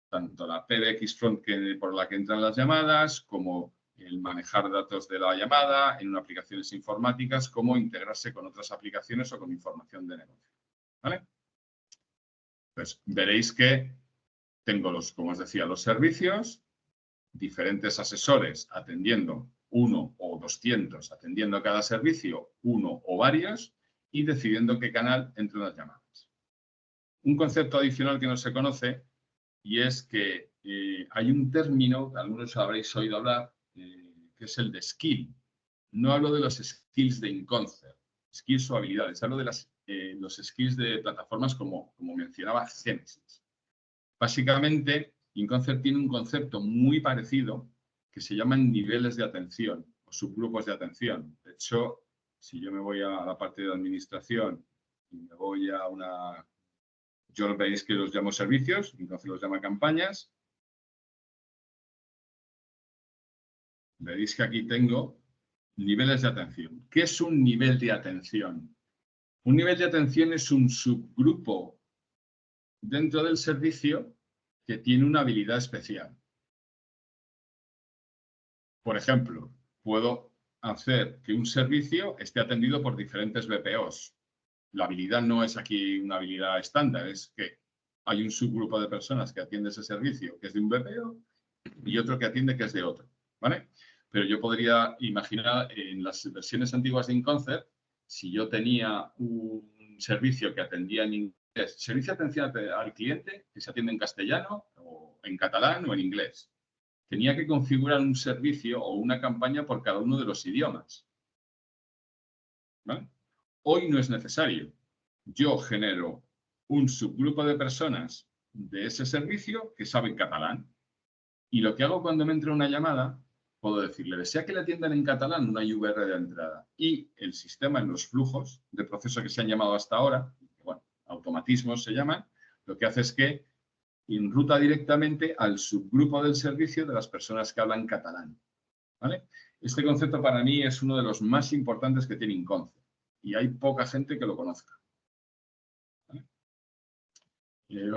Tanto la PBX front por la que entran las llamadas, como el manejar datos de la llamada en aplicaciones informáticas, como integrarse con otras aplicaciones o con información de negocio, ¿vale? Pues veréis que tengo como os decía, los servicios, diferentes asesores atendiendo 1 o 200, atendiendo cada servicio, 1 o varios, y decidiendo qué canal entran las llamadas. Un concepto adicional que no se conoce, y es que hay un término, que algunos habréis oído hablar, que es el de skill. No hablo de los skills de InConcert, skills o habilidades, hablo de los skills de plataformas como mencionaba Genesis. Básicamente, InConcert tiene un concepto muy parecido que se llaman niveles de atención o subgrupos de atención. De hecho, si yo me voy a la parte de administración y me voy a una... Yo veis que los llamo servicios, InConcert los llama campañas. Veréis que aquí tengo niveles de atención. ¿Qué es un nivel de atención? Un nivel de atención es un subgrupo dentro del servicio que tiene una habilidad especial. Por ejemplo, puedo hacer que un servicio esté atendido por diferentes BPOs. La habilidad no es aquí una habilidad estándar, es que hay un subgrupo de personas que atiende ese servicio que es de un BPO y otro que atiende que es de otro, ¿vale? Pero yo podría imaginar en las versiones antiguas de InConcert, si yo tenía un servicio que atendía en inglés, servicio de atención al cliente que se atiende en castellano o en catalán o en inglés. Tenía que configurar un servicio o una campaña por cada uno de los idiomas, ¿vale? Hoy no es necesario. Yo genero un subgrupo de personas de ese servicio que saben catalán. Y lo que hago cuando me entra una llamada, puedo decirle, desea que le atiendan en catalán, una URL de entrada. Y el sistema en los flujos de proceso que se han llamado hasta ahora, bueno, automatismos se llaman, lo que hace es que enruta directamente al subgrupo del servicio de las personas que hablan catalán, ¿vale? Este concepto para mí es uno de los más importantes que tiene InConcert y hay poca gente que lo conozca.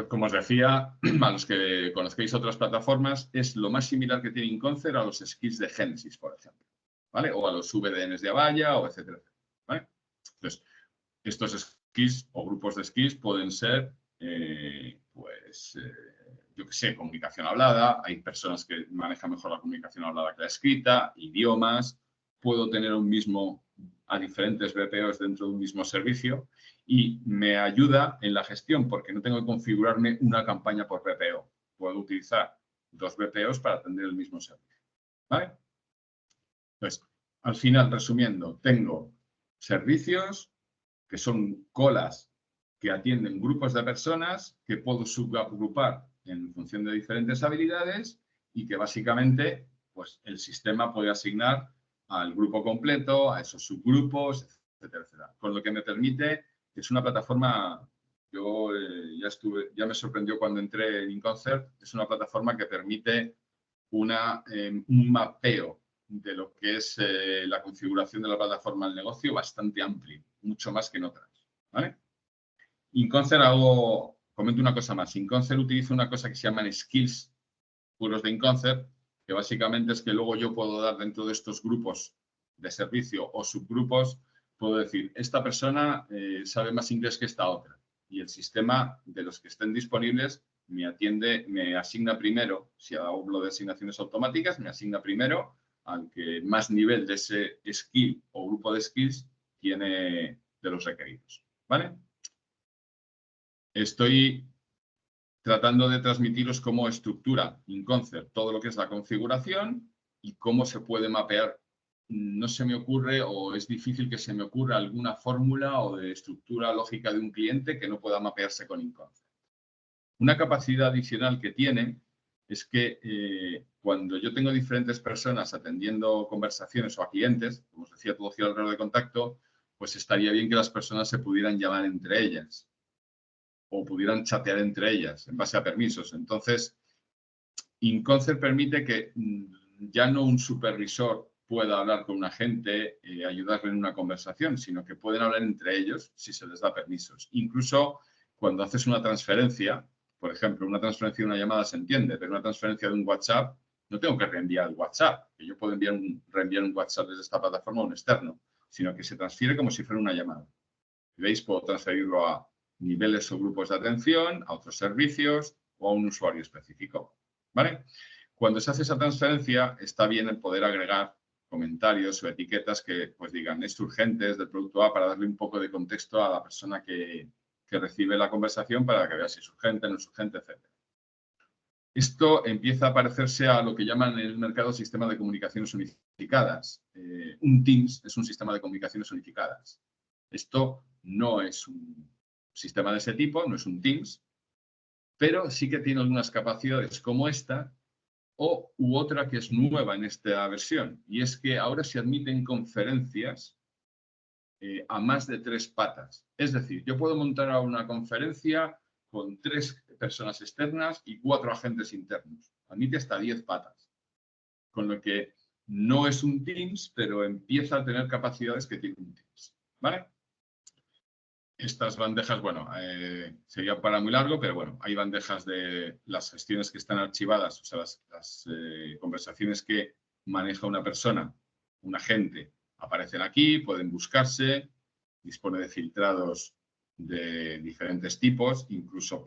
Como os decía, a los que conozcáis otras plataformas, es lo más similar que tiene InConcert a los skills de Genesis, por ejemplo, ¿vale? O a los VDNs de Avaya, o etcétera, ¿vale? Entonces, estos skills o grupos de skills pueden ser, yo qué sé, comunicación hablada. Hay personas que manejan mejor la comunicación hablada que la escrita, idiomas. Puedo tener a diferentes BPOs dentro de un mismo servicio y me ayuda en la gestión porque no tengo que configurarme una campaña por BPO. Puedo utilizar 2 BPOs para atender el mismo servicio, ¿vale? Entonces, al final, resumiendo, tengo servicios que son colas que atienden grupos de personas que puedo subagrupar en función de diferentes habilidades y que básicamente pues, el sistema puede asignar al grupo completo, a esos subgrupos, etcétera, etcétera. Con lo que me permite Es una plataforma, yo ya me sorprendió cuando entré en InConcert, es una plataforma que permite un mapeo de lo que es la configuración de la plataforma del negocio bastante amplio, mucho más que en otras, ¿vale? InConcert comento una cosa más. InConcert utiliza una cosa que se llaman skills puros de InConcert, que básicamente es que luego yo puedo dar dentro de estos grupos de servicio o subgrupos, puedo decir, esta persona sabe más inglés que esta otra. Y el sistema de los que estén disponibles me asigna primero, si hablo de asignaciones automáticas, me asigna primero al que más nivel de ese skill o grupo de skills tiene de los requeridos, ¿vale? Estoy tratando de transmitiros cómo estructura InConcert todo lo que es la configuración y cómo se puede mapear. No se me ocurre o es difícil que se me ocurra alguna fórmula o de estructura lógica de un cliente que no pueda mapearse con InConcert. Una capacidad adicional que tiene es que cuando yo tengo diferentes personas atendiendo conversaciones o a clientes, como os decía, todo gira alrededor de contacto, pues estaría bien que las personas se pudieran llamar entre ellas o pudieran chatear entre ellas en base a permisos. Entonces, InConcert permite que ya no un supervisor pueda hablar con un agente, ayudarle en una conversación, sino que pueden hablar entre ellos si se les da permisos. Incluso cuando haces una transferencia, por ejemplo, una transferencia de una llamada se entiende, pero una transferencia de un WhatsApp, no tengo que reenviar el WhatsApp, que yo puedo reenviar un WhatsApp desde esta plataforma a un externo, sino que se transfiere como si fuera una llamada. ¿Veis? Puedo transferirlo a niveles o grupos de atención, a otros servicios o a un usuario específico, ¿vale? Cuando se hace esa transferencia, está bien el poder agregar comentarios o etiquetas que pues digan es urgente, es del producto A, para darle un poco de contexto a la persona que recibe la conversación para que vea si es urgente, no es urgente, etc. Esto empieza a parecerse a lo que llaman en el mercado sistema de comunicaciones unificadas. Un Teams es un sistema de comunicaciones unificadas. Esto no es un sistema de ese tipo, no es un Teams, pero sí que tiene algunas capacidades como esta u otra que es nueva en esta versión, y es que ahora se admiten conferencias a más de 3 patas. Es decir, yo puedo montar una conferencia con 3 personas externas y 4 agentes internos. Admite hasta 10 patas. Con lo que no es un Teams, pero empieza a tener capacidades que tiene un Teams. ¿Vale? Estas bandejas, bueno, sería para muy largo, pero bueno, hay bandejas de las gestiones que están archivadas, o sea, las conversaciones que maneja una persona, un agente, aparecen aquí, pueden buscarse, dispone de filtrados de diferentes tipos, incluso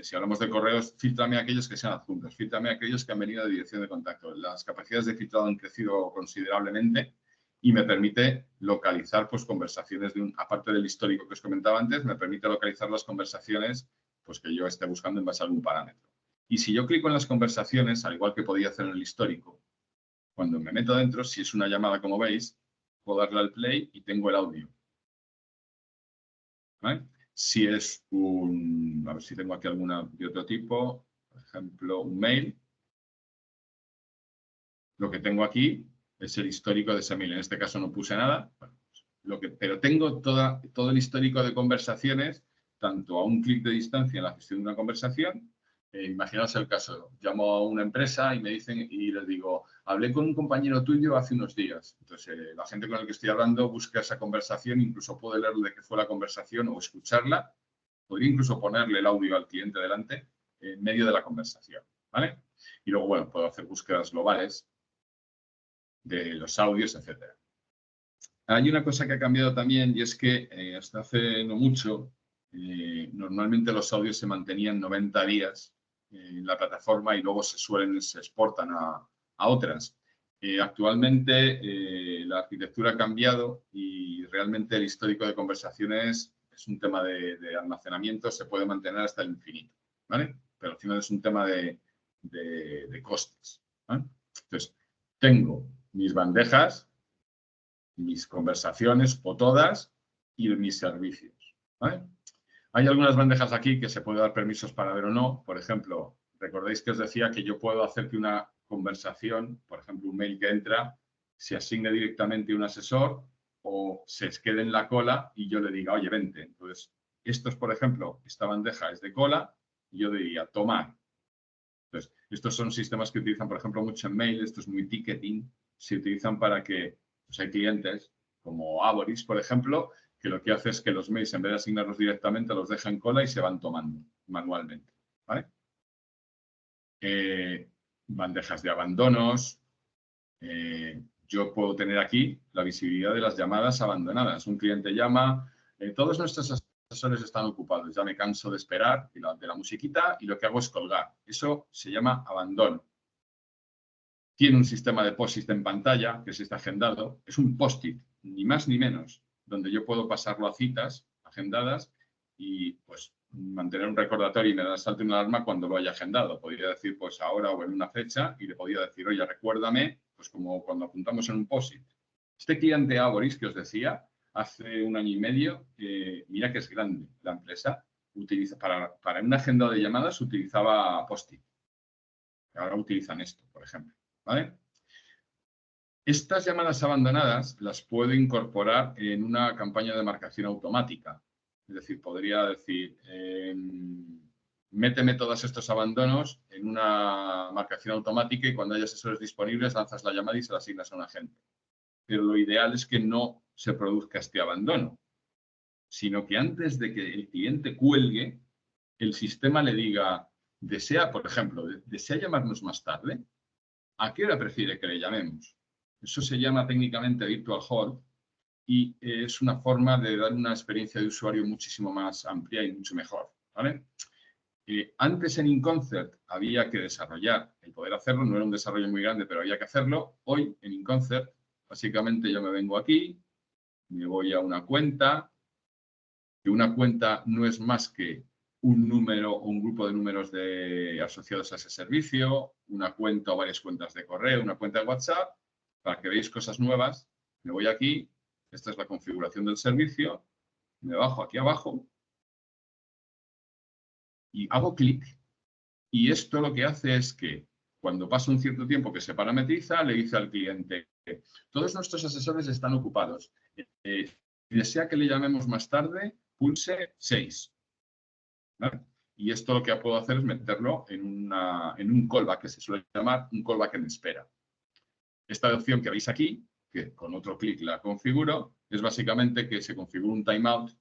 si hablamos de correos, fíltrame aquellos que sean adjuntos, fíltrame aquellos que han venido de dirección de contacto. Las capacidades de filtrado han crecido considerablemente y me permite localizar pues, conversaciones, aparte del histórico que os comentaba antes, me permite localizar las conversaciones pues, que yo esté buscando en base a algún parámetro. Y si yo clico en las conversaciones, al igual que podía hacer en el histórico, cuando me meto dentro, si es una llamada, como veis, puedo darle al play y tengo el audio. ¿Vale? Si es a ver si tengo aquí alguna de otro tipo, por ejemplo, un mail, lo que tengo aquí es el histórico de ese mail. En este caso no puse nada, pero tengo todo el histórico de conversaciones, tanto a un clic de distancia en la gestión de una conversación. Imaginaos el caso, llamo a una empresa y me dicen, y les digo, hablé con un compañero tuyo hace unos días. Entonces, la gente con la que estoy hablando busca esa conversación, incluso puede leer de qué fue la conversación o escucharla. Podría incluso ponerle el audio al cliente delante en medio de la conversación, ¿vale? Y luego, bueno, puedo hacer búsquedas globales de los audios, etcétera. Hay una cosa que ha cambiado también y es que hasta hace no mucho, normalmente los audios se mantenían 90 días en la plataforma y luego se exportan a otras. Actualmente la arquitectura ha cambiado y realmente el histórico de conversaciones es un tema de almacenamiento, se puede mantener hasta el infinito, ¿vale? Pero al final es un tema de costes, ¿vale? Entonces, tengo mis bandejas, mis conversaciones o todas y mis servicios, ¿vale? Hay algunas bandejas aquí que se puede dar permisos para ver o no. Por ejemplo, recordéis que os decía que yo puedo hacer que una conversación, por ejemplo, un mail que entra, se asigne directamente a un asesor o se quede en la cola y yo le diga, oye, vente. Entonces, estos, por ejemplo, esta bandeja es de cola y yo diría, tomar. Entonces, estos son sistemas que utilizan, por ejemplo, mucho en mail, esto es muy ticketing, se utilizan para que pues hay clientes como Avoris, por ejemplo, que lo que hace es que los mails, en vez de asignarlos directamente, los deja en cola y se van tomando manualmente. ¿Vale? Bandejas de abandonos. Yo puedo tener aquí la visibilidad de las llamadas abandonadas. Un cliente llama, todos nuestros asesores están ocupados, ya me canso de esperar de la musiquita y lo que hago es colgar. Eso se llama abandono. Tiene un sistema de post-it en pantalla que se está agendado. Es un post-it, ni más ni menos, donde yo puedo pasarlo a citas agendadas y pues mantener un recordatorio y me da salte una alarma cuando lo haya agendado. Podría decir pues ahora o en una fecha y le podría decir, oye, recuérdame, pues como cuando apuntamos en un POSIT. Este cliente Avoris que os decía, hace 1 año y medio, mira que es grande la empresa, utiliza para una agenda de llamadas utilizaba POSIT. Ahora utilizan esto, por ejemplo. ¿Vale? Estas llamadas abandonadas las puedo incorporar en una campaña de marcación automática. Es decir, podría decir, méteme todos estos abandonos en una marcación automática y cuando haya asesores disponibles lanzas la llamada y se la asignas a un agente. Pero lo ideal es que no se produzca este abandono, sino que antes de que el cliente cuelgue, el sistema le diga, desea, por ejemplo, ¿desea llamarnos más tarde? ¿A qué hora prefiere que le llamemos? Eso se llama técnicamente Virtual Hold y es una forma de dar una experiencia de usuario muchísimo más amplia y mucho mejor. ¿Vale? Antes en InConcert había que desarrollar el poder hacerlo, no era un desarrollo muy grande, pero había que hacerlo. Hoy en InConcert, básicamente yo me vengo aquí, me voy a una cuenta, que una cuenta no es más que un número o un grupo de números asociados a ese servicio, una cuenta o varias cuentas de correo, una cuenta de WhatsApp, para que veáis cosas nuevas. Me voy aquí, esta es la configuración del servicio, me bajo aquí abajo y hago clic. Y esto lo que hace es que cuando pasa un cierto tiempo que se parametriza, le dice al cliente, todos nuestros asesores están ocupados. Si desea que le llamemos más tarde, pulse 6. ¿Vale? Y esto lo que puedo hacer es meterlo en un callback, que se suele llamar un callback en espera. Esta opción que veis aquí, que con otro clic la configuro, es básicamente que se configura un timeout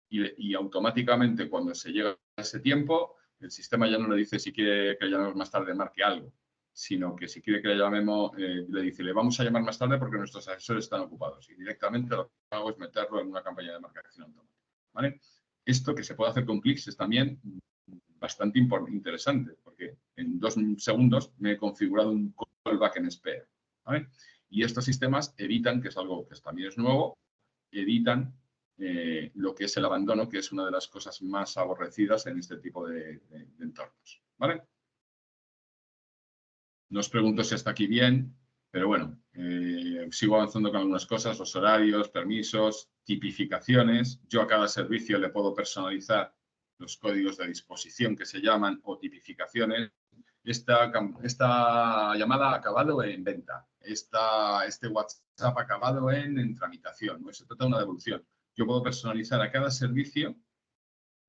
y automáticamente cuando se llega a ese tiempo, el sistema ya no le dice si quiere que le llamemos más tarde, marque algo, sino que si quiere que le llamemos, le dice, le vamos a llamar más tarde porque nuestros asesores están ocupados. Y directamente lo que hago es meterlo en una campaña de marcación automática. ¿Vale? Esto que se puede hacer con clics es también bastante interesante, porque en 2 segundos me he configurado un callback en espera. ¿Vale? Y estos sistemas evitan, que es algo que también es nuevo, evitan lo que es el abandono, que es una de las cosas más aborrecidas en este tipo de entornos. ¿Vale? No os pregunto si está aquí bien, pero bueno, sigo avanzando con algunas cosas, los horarios, permisos, tipificaciones. Yo a cada servicio le puedo personalizar los códigos de disposición que se llaman o tipificaciones. Esta llamada ha acabado en venta. Este WhatsApp ha acabado en tramitación. ¿No? Se trata de una devolución. Yo puedo personalizar a cada servicio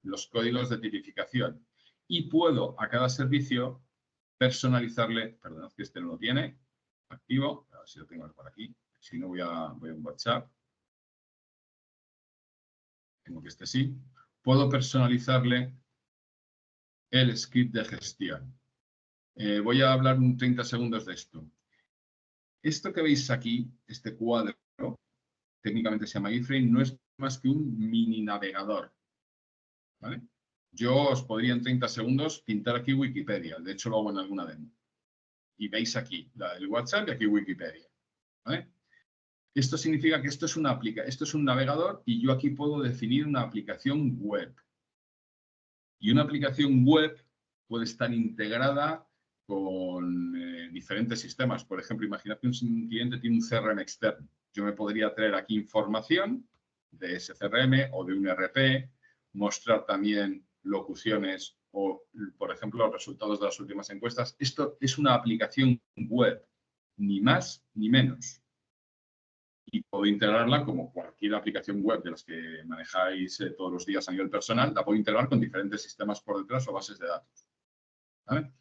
los códigos de tipificación y puedo a cada servicio personalizarle, perdón, que este no lo tiene, activo, a ver si lo tengo por aquí, si no voy a un WhatsApp, tengo que este sí, puedo personalizarle el script de gestión. Voy a hablar un 30 segundos de esto. Esto que veis aquí, este cuadro, técnicamente se llama iframe, no es más que un mini navegador. ¿Vale? Yo os podría en 30 segundos pintar aquí Wikipedia, de hecho lo hago en alguna demo. Y veis aquí la del WhatsApp y aquí Wikipedia. ¿Vale? Esto significa que esto es un navegador y yo aquí puedo definir una aplicación web. Y una aplicación web puede estar integrada con diferentes sistemas. Por ejemplo, imaginad que un cliente tiene un CRM externo. Yo me podría traer aquí información de ese CRM o de un ERP, mostrar también locuciones o, por ejemplo, los resultados de las últimas encuestas. Esto es una aplicación web, ni más ni menos. y puedo integrarla como cualquier aplicación web de las que manejáis todos los días a nivel personal, la puedo integrar con diferentes sistemas por detrás o bases de datos. ¿Vale?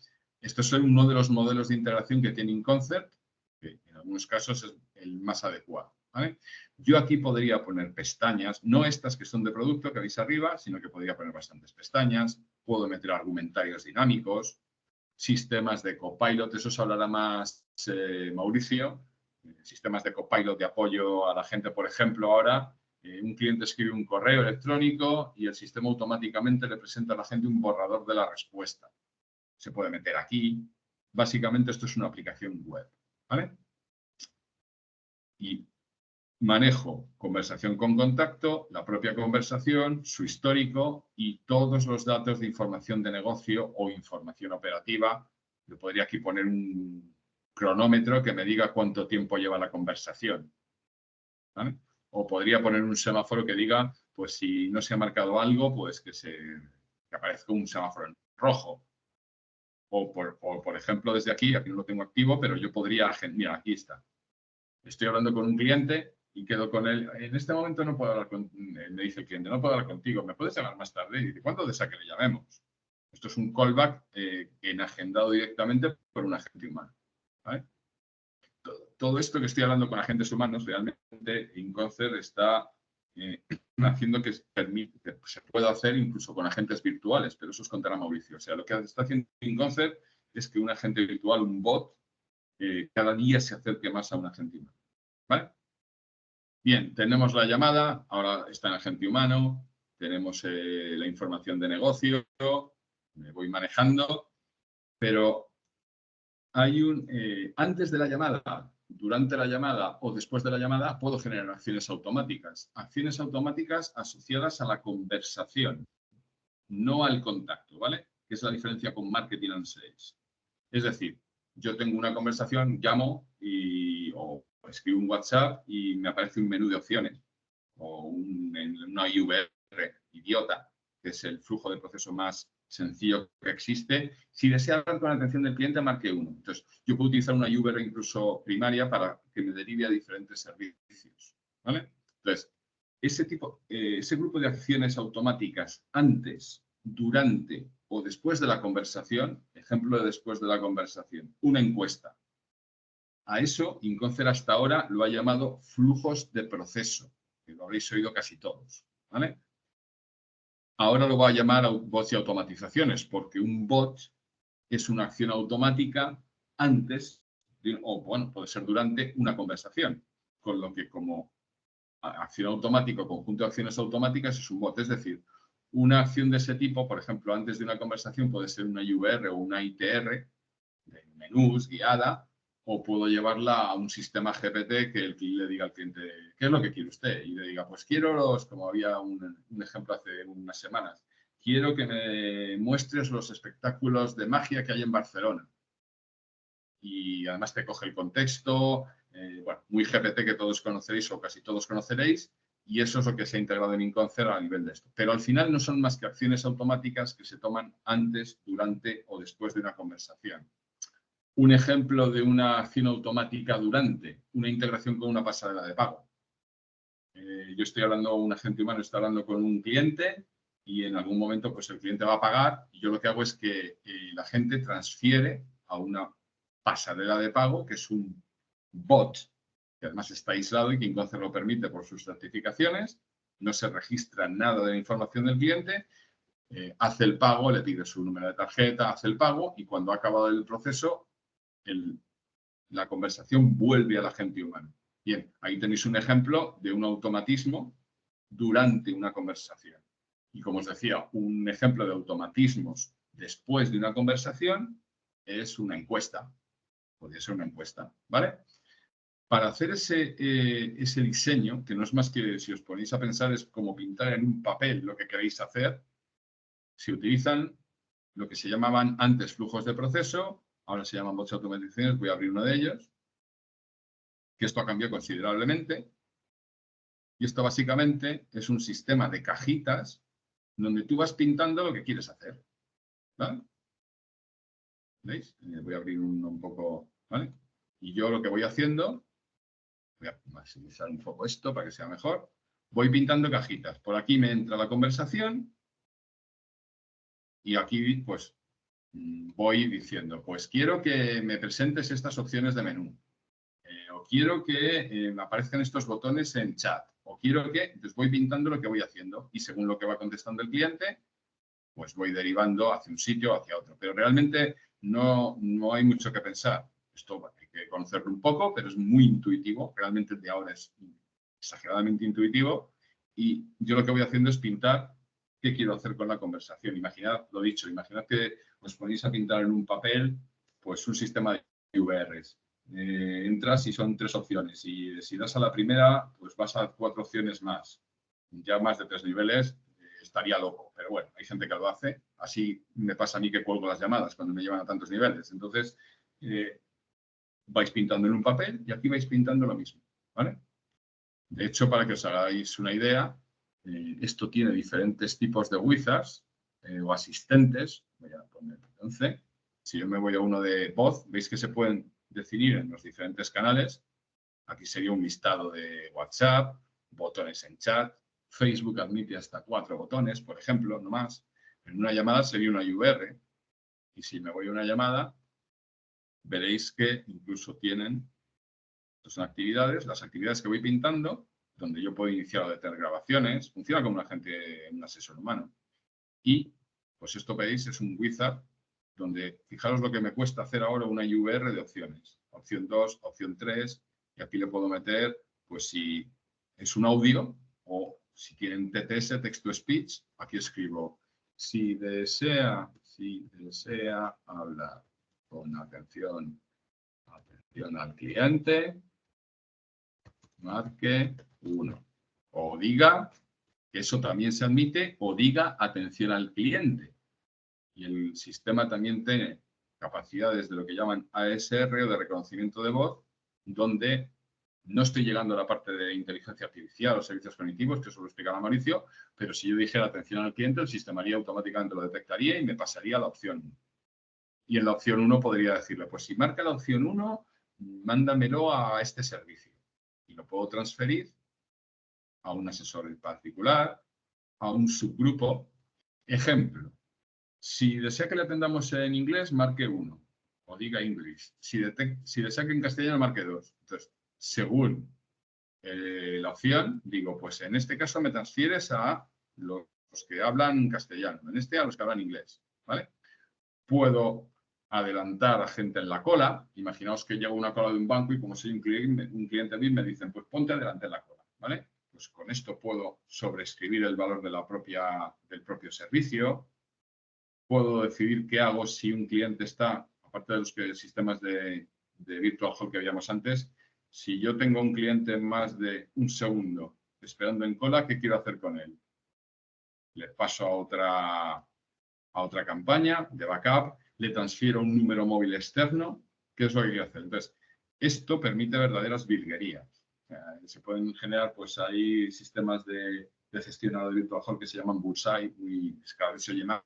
Esto es uno de los modelos de integración que tiene InConcert, que en algunos casos es el más adecuado. ¿Vale? Yo aquí podría poner pestañas, no estas que son de producto que veis arriba, sino que podría poner bastantes pestañas, puedo meter argumentarios dinámicos, sistemas de copilot, eso os hablará más Mauricio, sistemas de copilot de apoyo a la gente, por ejemplo, ahora un cliente escribe un correo electrónico y el sistema automáticamente le presenta a la gente un borrador de la respuesta. Se puede meter aquí. Básicamente esto es una aplicación web, ¿vale? Y manejo conversación con contacto, la propia conversación, su histórico y todos los datos de información de negocio o información operativa. Yo podría aquí poner un cronómetro que me diga cuánto tiempo lleva la conversación, ¿vale? O podría poner un semáforo que diga, pues si no se ha marcado algo, pues que aparezca un semáforo en rojo. O por ejemplo, desde aquí no lo tengo activo, pero yo podría, mira, aquí está. Estoy hablando con un cliente y quedo con él. En este momento no puedo hablar me dice el cliente, no puedo hablar contigo, ¿me puedes llamar más tarde? Y dice, ¿cuándo desea que le llamemos? Esto es un callback agendado directamente por un agente humano. ¿Vale? Todo esto que estoy hablando con agentes humanos, realmente InConcert está haciendo que se pueda hacer incluso con agentes virtuales, pero eso os contará Mauricio. O sea, lo que está haciendo InConcert es que un agente virtual, un bot, cada día se acerque más a un agente humano. ¿Vale? Bien, tenemos la llamada, ahora está en agente humano, tenemos la información de negocio, me voy manejando, pero hay antes de la llamada, durante la llamada o después de la llamada puedo generar acciones automáticas asociadas a la conversación, no al contacto, ¿vale? Que es la diferencia con marketing and sales. Es decir, yo tengo una conversación, llamo o escribo un WhatsApp y me aparece un menú de opciones o una IVR idiota, que es el flujo de proceso más sencillo que existe. Si desea hablar con la atención del cliente, marque 1. Entonces, yo puedo utilizar una IVR incluso primaria para que me derive a diferentes servicios. ¿Vale? Entonces, ese grupo de acciones automáticas antes, durante o después de la conversación, ejemplo de después de la conversación, una encuesta. A eso, InConcert hasta ahora lo ha llamado flujos de proceso, que lo habréis oído casi todos, ¿vale? Ahora lo va a llamar bots y automatizaciones, porque un bot es una acción automática antes, o bueno, puede ser durante una conversación, con lo que como acción automática o conjunto de acciones automáticas es un bot. Es decir, una acción de ese tipo, por ejemplo, antes de una conversación puede ser una UR o una ITR, de menús, guiada, o puedo llevarla a un sistema GPT que le diga al cliente, ¿qué es lo que quiere usted? Y le diga, pues quiero como había un ejemplo hace unas semanas, quiero que me muestres los espectáculos de magia que hay en Barcelona. Y además te coge el contexto, bueno, muy GPT que todos conoceréis o casi todos conoceréis, y eso es lo que se ha integrado en InConcert a nivel de esto. Pero al final no son más que acciones automáticas que se toman antes, durante o después de una conversación. Un ejemplo de una acción automática durante una integración con una pasarela de pago. Yo estoy hablando, un agente humano está hablando con un cliente y en algún momento pues el cliente va a pagar y yo lo que hago es que la gente transfiere a una pasarela de pago que es un bot que además está aislado y que InConcert lo permite por sus certificaciones, no se registra nada de la información del cliente, hace el pago, le pide su número de tarjeta, hace el pago y cuando ha acabado el proceso la conversación vuelve al agente humano. Bien, ahí tenéis un ejemplo de un automatismo durante una conversación. Y como os decía, un ejemplo de automatismos después de una conversación es una encuesta. Podría ser una encuesta, ¿vale? Para hacer ese diseño, que no es más que, si os ponéis a pensar, es como pintar en un papel lo que queréis hacer, se utilizan lo que se llamaban antes flujos de proceso, ahora se llaman bots de automatizaciones, voy a abrir uno de ellos, que esto ha cambiado considerablemente. Y esto básicamente es un sistema de cajitas donde tú vas pintando lo que quieres hacer. ¿Vale? ¿Veis? Voy a abrir uno un poco, ¿vale? Y yo lo que voy haciendo Voy a maximizar un poco esto para que sea mejor. Voy pintando cajitas. Por aquí me entra la conversación y aquí pues voy diciendo, pues quiero que me presentes estas opciones de menú. O quiero que me aparezcan estos botones en chat. O quiero que... Entonces voy pintando lo que voy haciendo y según lo que va contestando el cliente, pues voy derivando hacia un sitio o hacia otro. Pero realmente no hay mucho que pensar. Esto hay que conocerlo un poco, pero es muy intuitivo. Realmente el de ahora es exageradamente intuitivo. Y yo lo que voy haciendo es pintar qué quiero hacer con la conversación. Imaginad, lo dicho, imaginad que os ponéis a pintar en un papel pues un sistema de URLs. Entras y son 3 opciones. Y si das a la primera, pues vas a 4 opciones más. Ya más de 3 niveles estaría loco. Pero bueno, hay gente que lo hace. Así me pasa a mí que cuelgo las llamadas cuando me llevan a tantos niveles. Entonces, vais pintando en un papel y aquí vais pintando lo mismo. ¿Vale? De hecho, para que os hagáis una idea, esto tiene diferentes tipos de wizards o asistentes. Voy a poner 11. Si yo me voy a uno de voz, veis que se pueden definir en los diferentes canales. Aquí sería un listado de WhatsApp, botones en chat. Facebook admite hasta 4 botones, por ejemplo, no más. En una llamada sería una URL. Y si me voy a una llamada, veréis que incluso tienen son actividades, las actividades que voy pintando, donde yo puedo iniciar o detener grabaciones, funciona como un asesor humano. Y, pues esto veis, es un wizard donde, fijaros lo que me cuesta hacer ahora una URL de opciones. Opción 2, opción 3, y aquí le puedo meter, pues si es un audio o si quieren TTS, text-to-speech, aquí escribo, si desea hablar con atención al cliente, marque 1. O diga, que eso también se admite, o diga atención al cliente. Y el sistema también tiene capacidades de lo que llaman ASR o de reconocimiento de voz, donde no estoy llegando a la parte de inteligencia artificial o servicios cognitivos, que eso lo explicará Mauricio, pero si yo dijera atención al cliente, el sistema automáticamente lo detectaría y me pasaría a la opción 1. Y en la opción 1 podría decirle, pues si marca la opción 1, mándamelo a este servicio. Y lo puedo transferir a un asesor en particular, a un subgrupo. Ejemplo, si desea que le atendamos en inglés, marque 1 o diga English. Si desea que en castellano, marque 2. Entonces, según la opción, digo, pues en este caso me transfieres a los que hablan castellano, en este a los que hablan inglés. ¿Vale? Puedo adelantar a gente en la cola. Imaginaos que llego a una cola de un banco y como soy un cliente BIM, me dicen, pues ponte adelante en la cola. ¿Vale? Pues con esto puedo sobreescribir el valor de del propio servicio. Puedo decidir qué hago si un cliente está, aparte de los sistemas de Virtual Hall que habíamos antes, si yo tengo un cliente más de un segundo esperando en cola, ¿qué quiero hacer con él? Le paso a otra campaña de backup, le transfiero un número móvil externo, ¿qué es lo que quiero hacer? Entonces, esto permite verdaderas virguerías. Se pueden generar, pues, ahí sistemas de gestionado de Virtual Hall que se llaman Bullseye y cada vez se oye más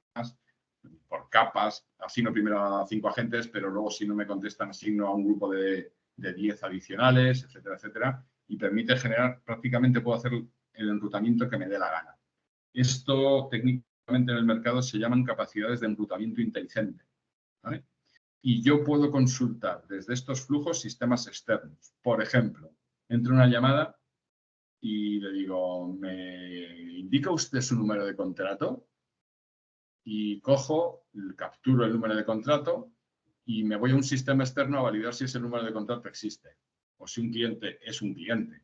por capas. Asigno primero a 5 agentes, pero luego si no me contestan asigno a un grupo de 10 adicionales, etcétera, etcétera. Y permite generar, prácticamente puedo hacer el enrutamiento que me dé la gana. Esto técnicamente en el mercado se llaman capacidades de enrutamiento inteligente. ¿Vale? Y yo puedo consultar desde estos flujos sistemas externos. Por ejemplo, entro en una llamada y le digo, ¿me indica usted su número de contrato? Y cojo, capturo el número de contrato y me voy a un sistema externo a validar si ese número de contrato existe o si un cliente es un cliente.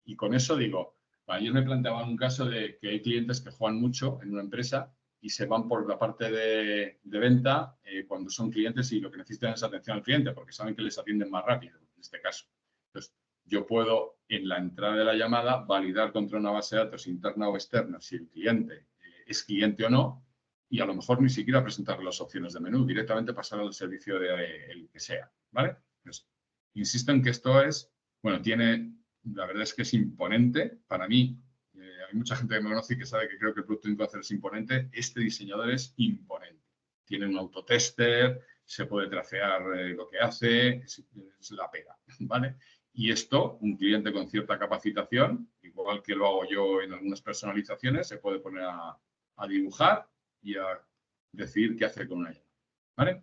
Y con eso digo, ayer me planteaban un caso de que hay clientes que juegan mucho en una empresa y se van por la parte de venta cuando son clientes y lo que necesitan es atención al cliente porque saben que les atienden más rápido, en este caso. Entonces, yo puedo en la entrada de la llamada validar contra una base de datos interna o externa si el cliente es cliente o no y a lo mejor ni siquiera presentar las opciones de menú, directamente pasar al servicio de el que sea, ¿vale? Pues, insisto en que esto es, bueno, la verdad es que es imponente. Para mí, hay mucha gente que me conoce y que sabe que creo que el producto Incoacer es imponente. Este diseñador es imponente. Tiene un autotester, se puede tracear lo que hace, es la pega, ¿vale? Y esto, un cliente con cierta capacitación, igual que lo hago yo en algunas personalizaciones, se puede poner a dibujar y a decidir qué hacer con una llamada. ¿Vale?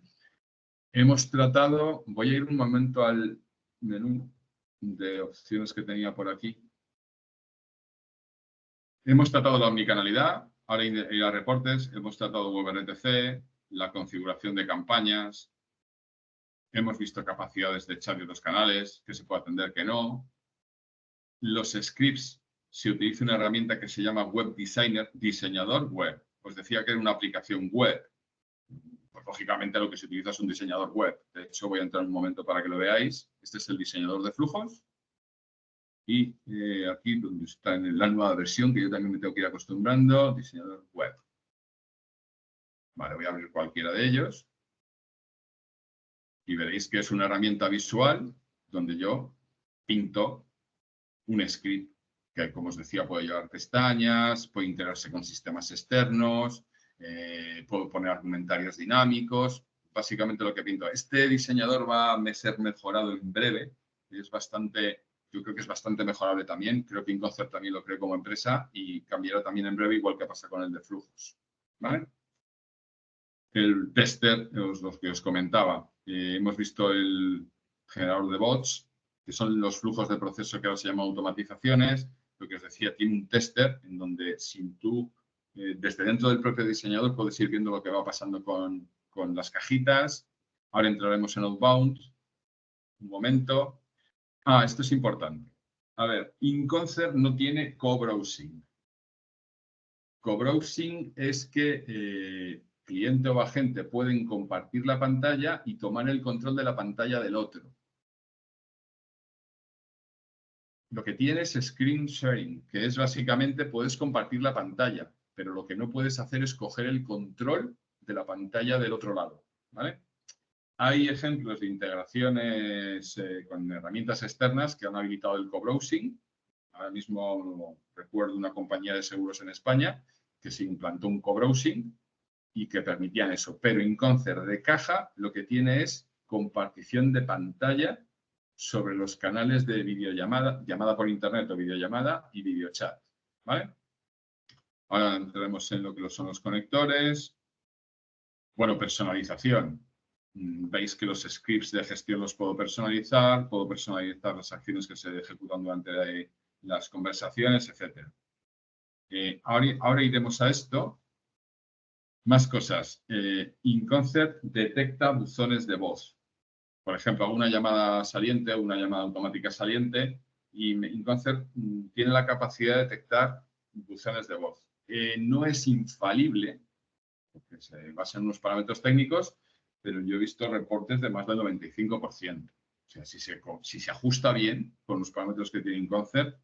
Hemos tratado, voy a ir un momento al menú de opciones que tenía por aquí. Hemos tratado la omnicanalidad, ahora ir a reportes, hemos tratado WebRTC, la configuración de campañas, hemos visto capacidades de chat de otros canales, que se puede atender, que no. Los scripts, se utiliza una herramienta que se llama Web Designer, diseñador web. Os decía que era una aplicación web. Pues lógicamente lo que se utiliza es un diseñador web. De hecho, voy a entrar un momento para que lo veáis. Este es el diseñador de flujos. Y aquí donde está en la nueva versión, que yo también me tengo que ir acostumbrando, diseñador web. Vale, voy a abrir cualquiera de ellos. Y veréis que es una herramienta visual donde yo pinto un script que, como os decía, puede llevar pestañas, puede integrarse con sistemas externos, puedo poner argumentarios dinámicos. Básicamente lo que pinto. Este diseñador va a ser mejorado en breve. Es bastante, yo creo que es bastante mejorable también. Creo que InConcept también lo cree como empresa y cambiará también en breve, igual que pasa con el de flujos. ¿Vale? El tester, los que os comentaba. Hemos visto el generador de bots, que son los flujos de proceso que ahora se llaman automatizaciones. Lo que os decía, tiene un tester en donde sin tú, desde dentro del propio diseñador, puedes ir viendo lo que va pasando con las cajitas. Ahora entraremos en Outbound. Un momento. Esto es importante. A ver, InConcept no tiene co-browsing. Co-browsing es que cliente o agente pueden compartir la pantalla y tomar el control de la pantalla del otro. Lo que tiene es screen sharing, que es básicamente puedes compartir la pantalla, pero lo que no puedes hacer es coger el control de la pantalla del otro lado. ¿Vale? Hay ejemplos de integraciones con herramientas externas que han habilitado el co-browsing. Ahora mismo recuerdo una compañía de seguros en España que se implantó un co-browsing y que permitían eso. Pero InConcept de caja lo que tiene es compartición de pantalla sobre los canales de videollamada, llamada por internet o videollamada y videochat. ¿Vale? Ahora entraremos en lo que son los conectores. Bueno, personalización. Veis que los scripts de gestión los puedo personalizar las acciones que se ejecutan durante las conversaciones, etc. Ahora iremos a esto. Más cosas. InConcept detecta buzones de voz. Por ejemplo, hago una llamada saliente o una llamada automática saliente y InConcept tiene la capacidad de detectar buzones de voz. No es infalible, porque se basa en unos parámetros técnicos, pero yo he visto reportes de más del 95%. O sea, si se ajusta bien con los parámetros que tiene InConcept,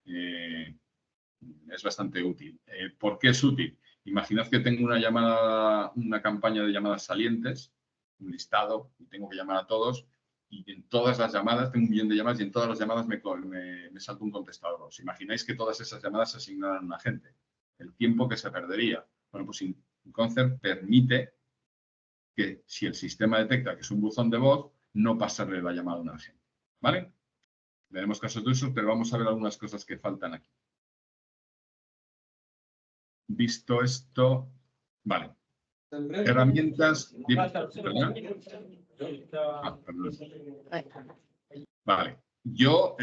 es bastante útil. ¿Por qué es útil? Imaginad que tengo una campaña de llamadas salientes, un listado, y tengo que llamar a todos, y en todas las llamadas, tengo un millón de llamadas, y en todas las llamadas me salta un contestador. ¿Os imagináis que todas esas llamadas se asignaran a un agente? El tiempo que se perdería. Bueno, pues InConcept permite que si el sistema detecta que es un buzón de voz, no pasarle la llamada a un agente. ¿Vale? Veremos casos de eso, pero vamos a ver algunas cosas que faltan aquí. Visto esto, vale. Herramientas. Vale. Yo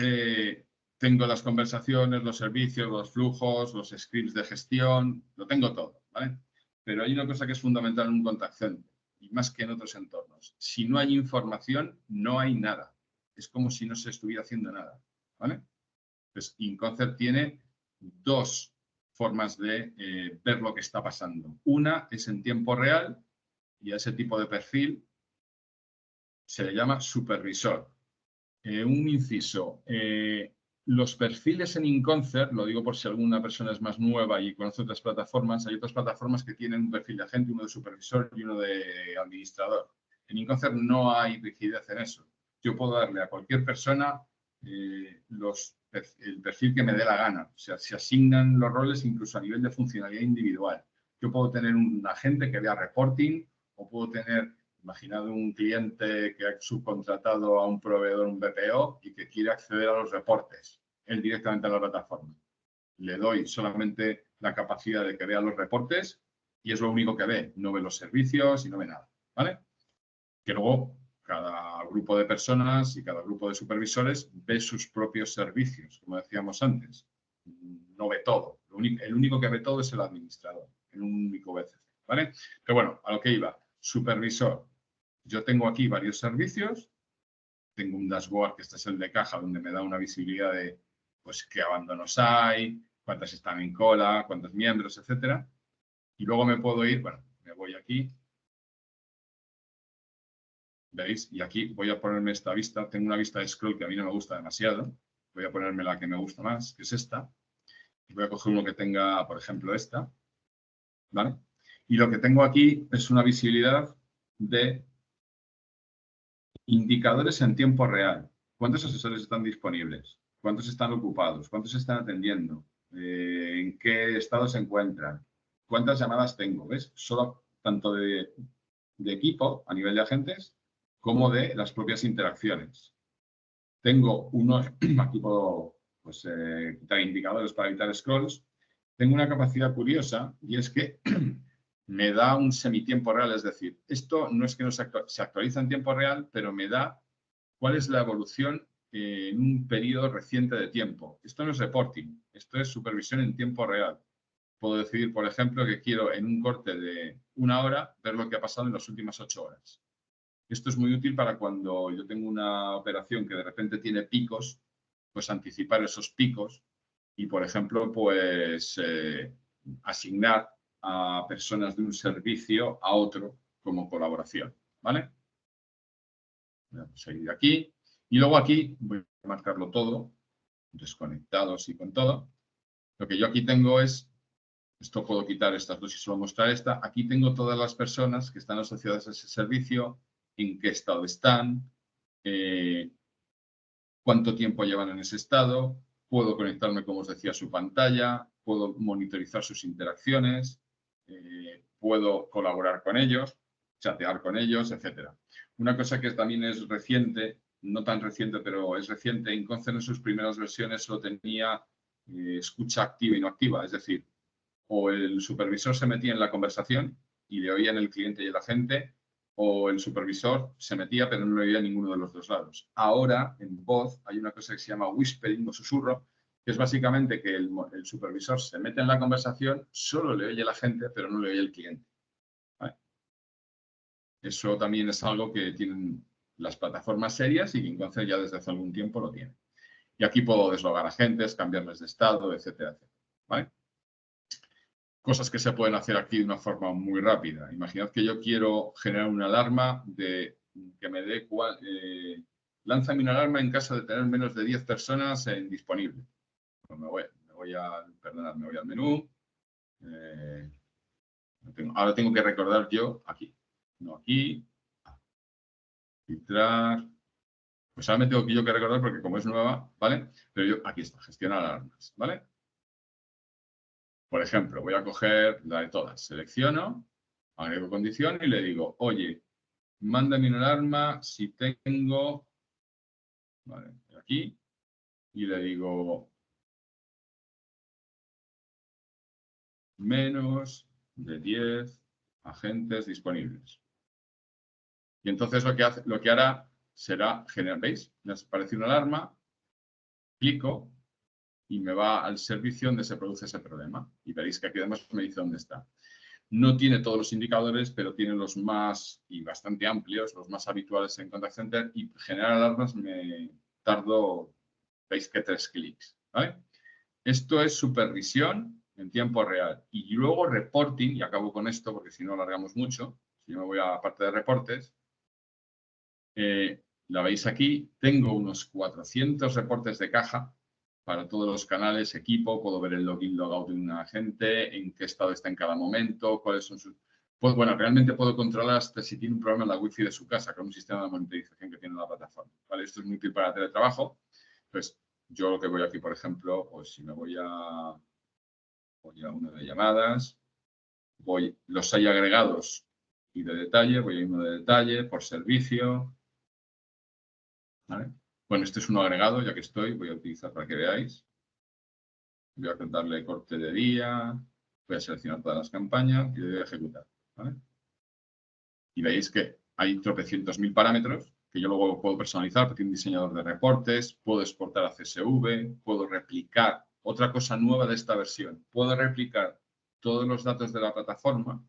tengo las conversaciones, los servicios, los flujos, los scripts de gestión, lo tengo todo, ¿vale? Pero hay una cosa que es fundamental en un contact center, y más que en otros entornos. Si no hay información, no hay nada. Es como si no se estuviera haciendo nada, ¿vale? Pues InConcept tiene dos formas de ver lo que está pasando. Una es en tiempo real y a ese tipo de perfil se le llama supervisor. Un inciso. Los perfiles en InConcept, lo digo por si alguna persona es más nueva y conoce otras plataformas, hay otras plataformas que tienen un perfil de agente, uno de supervisor y uno de administrador. En InConcept no hay rigidez en eso. Yo puedo darle a cualquier persona el perfil que me dé la gana. O sea, se asignan los roles incluso a nivel de funcionalidad individual. Yo puedo tener un agente que vea reporting o puedo tener Imaginad un cliente que ha subcontratado a un proveedor, un BPO, y que quiere acceder a los reportes, él directamente a la plataforma. Le doy solamente la capacidad de que vea los reportes y es lo único que ve. No ve los servicios y no ve nada, ¿vale? Que luego cada grupo de personas y cada grupo de supervisores ve sus propios servicios, como decíamos antes. No ve todo. El único que ve todo es el administrador, en un único BCC, ¿vale? Pero bueno, a lo que iba. Supervisor. Yo tengo aquí varios servicios. Tengo un dashboard, que este es el de caja, donde me da una visibilidad de pues, qué abandonos hay, cuántas están en cola, cuántos miembros, etcétera. Y luego me puedo ir, bueno, me voy aquí. ¿Veis? Y aquí voy a ponerme esta vista. Tengo una vista de scroll que a mí no me gusta demasiado. Voy a ponerme la que me gusta más, que es esta. Y voy a coger uno que tenga, por ejemplo, esta. ¿Vale? Y lo que tengo aquí es una visibilidad de indicadores en tiempo real. ¿Cuántos asesores están disponibles? ¿Cuántos están ocupados? ¿Cuántos están atendiendo? ¿En qué estado se encuentran? ¿Cuántas llamadas tengo? ¿Ves? Solo tanto de equipo a nivel de agentes como de las propias interacciones. Tengo unos, aquí puedo pues, quitar indicadores para evitar scrolls. Tengo una capacidad curiosa y es que me da un semitiempo real, es decir, esto no es que no se actualiza en tiempo real, pero me da cuál es la evolución en un periodo reciente de tiempo. Esto no es reporting, esto es supervisión en tiempo real. Puedo decidir, por ejemplo, que quiero en un corte de 1 hora ver lo que ha pasado en las últimas 8 horas. Esto es muy útil para cuando yo tengo una operación que de repente tiene picos, pues anticipar esos picos y, por ejemplo, pues asignar a personas de un servicio a otro como colaboración, ¿vale? Voy a seguir aquí. Y luego aquí voy a marcarlo todo, desconectados y con todo. Lo que yo aquí tengo es, esto puedo quitar estas dos y solo mostrar esta. Aquí tengo todas las personas que están asociadas a ese servicio, en qué estado están, cuánto tiempo llevan en ese estado, puedo conectarme, como os decía, a su pantalla, puedo monitorizar sus interacciones, puedo colaborar con ellos, chatear con ellos, etc. Una cosa que también es reciente, no tan reciente, pero es reciente, Inconcer en sus primeras versiones solo tenía escucha activa y no activa, es decir, o el supervisor se metía en la conversación y le oían el cliente y el agente, o el supervisor se metía pero no le oía a ninguno de los dos lados. Ahora, en voz, hay una cosa que se llama whispering o susurro, que es básicamente que el supervisor se mete en la conversación, solo le oye el agente, pero no le oye el cliente. ¿Vale? Eso también es algo que tienen las plataformas serias y que entonces ya desde hace algún tiempo lo tienen. Y aquí puedo deslogar agentes, cambiarles de estado, etcétera, etcétera. ¿Vale? Cosas que se pueden hacer aquí de una forma muy rápida. Imaginad que yo quiero generar una alarma de que me dé lánzame una alarma en caso de tener menos de 10 personas disponible. Bueno, me voy al menú. Ahora tengo que recordar yo aquí. No aquí. Filtrar. Pues ahora me tengo que yo que recordar porque como es nueva, ¿vale? Pero yo, aquí está, gestionar alarmas, ¿vale? Por ejemplo, voy a coger la de todas, selecciono, agrego condición y le digo, oye, mándame una alarma si tengo, vale, aquí, y le digo menos de 10 agentes disponibles. Y entonces lo que hará será generar, ¿veis? Me aparece una alarma, clico y me va al servicio donde se produce ese problema. Y veréis que aquí además me dice dónde está. No tiene todos los indicadores, pero tiene los más, y bastante amplios, los más habituales en Contact Center, y generar alarmas me tardo, veis que 3 clics, ¿vale? Esto es supervisión en tiempo real. Y luego reporting, y acabo con esto porque si no alargamos mucho, si yo me voy a la parte de reportes, la veis aquí, tengo unos 400 reportes de caja para todos los canales, equipo, puedo ver el login, logout de un agente, en qué estado está en cada momento, cuáles son sus... Pues bueno, realmente puedo controlar hasta si tiene un problema en la wifi de su casa, con un sistema de monitorización que tiene la plataforma. ¿Vale? Esto es muy útil para teletrabajo. Pues yo lo que voy aquí, por ejemplo, pues si me voy a una de llamadas, los hay agregados Y de detalle, voy a irme de detalle, por servicio. ¿Vale? Bueno, este es uno agregado, ya que estoy, voy a utilizar para que veáis. Voy a darle corte de día, voy a seleccionar todas las campañas y le voy a ejecutar. ¿Vale? Y veis que hay tropecientos mil parámetros que yo luego puedo personalizar, porque tiene un diseñador de reportes, puedo exportar a CSV, puedo replicar. Otra cosa nueva de esta versión, puedo replicar todos los datos de la plataforma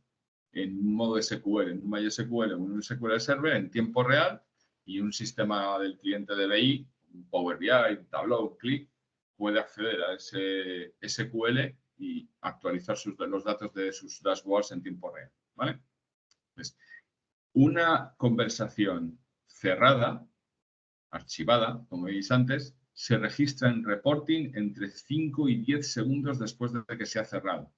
en un modo SQL, en un MySQL o en un SQL Server en tiempo real y un sistema del cliente de BI, un Power BI, un Tableau, un Click, puede acceder a ese SQL y actualizar los datos de sus dashboards en tiempo real. ¿Vale? Pues, una conversación cerrada, archivada, como veis antes, se registra en reporting entre 5 y 10 segundos después de que se ha cerrado.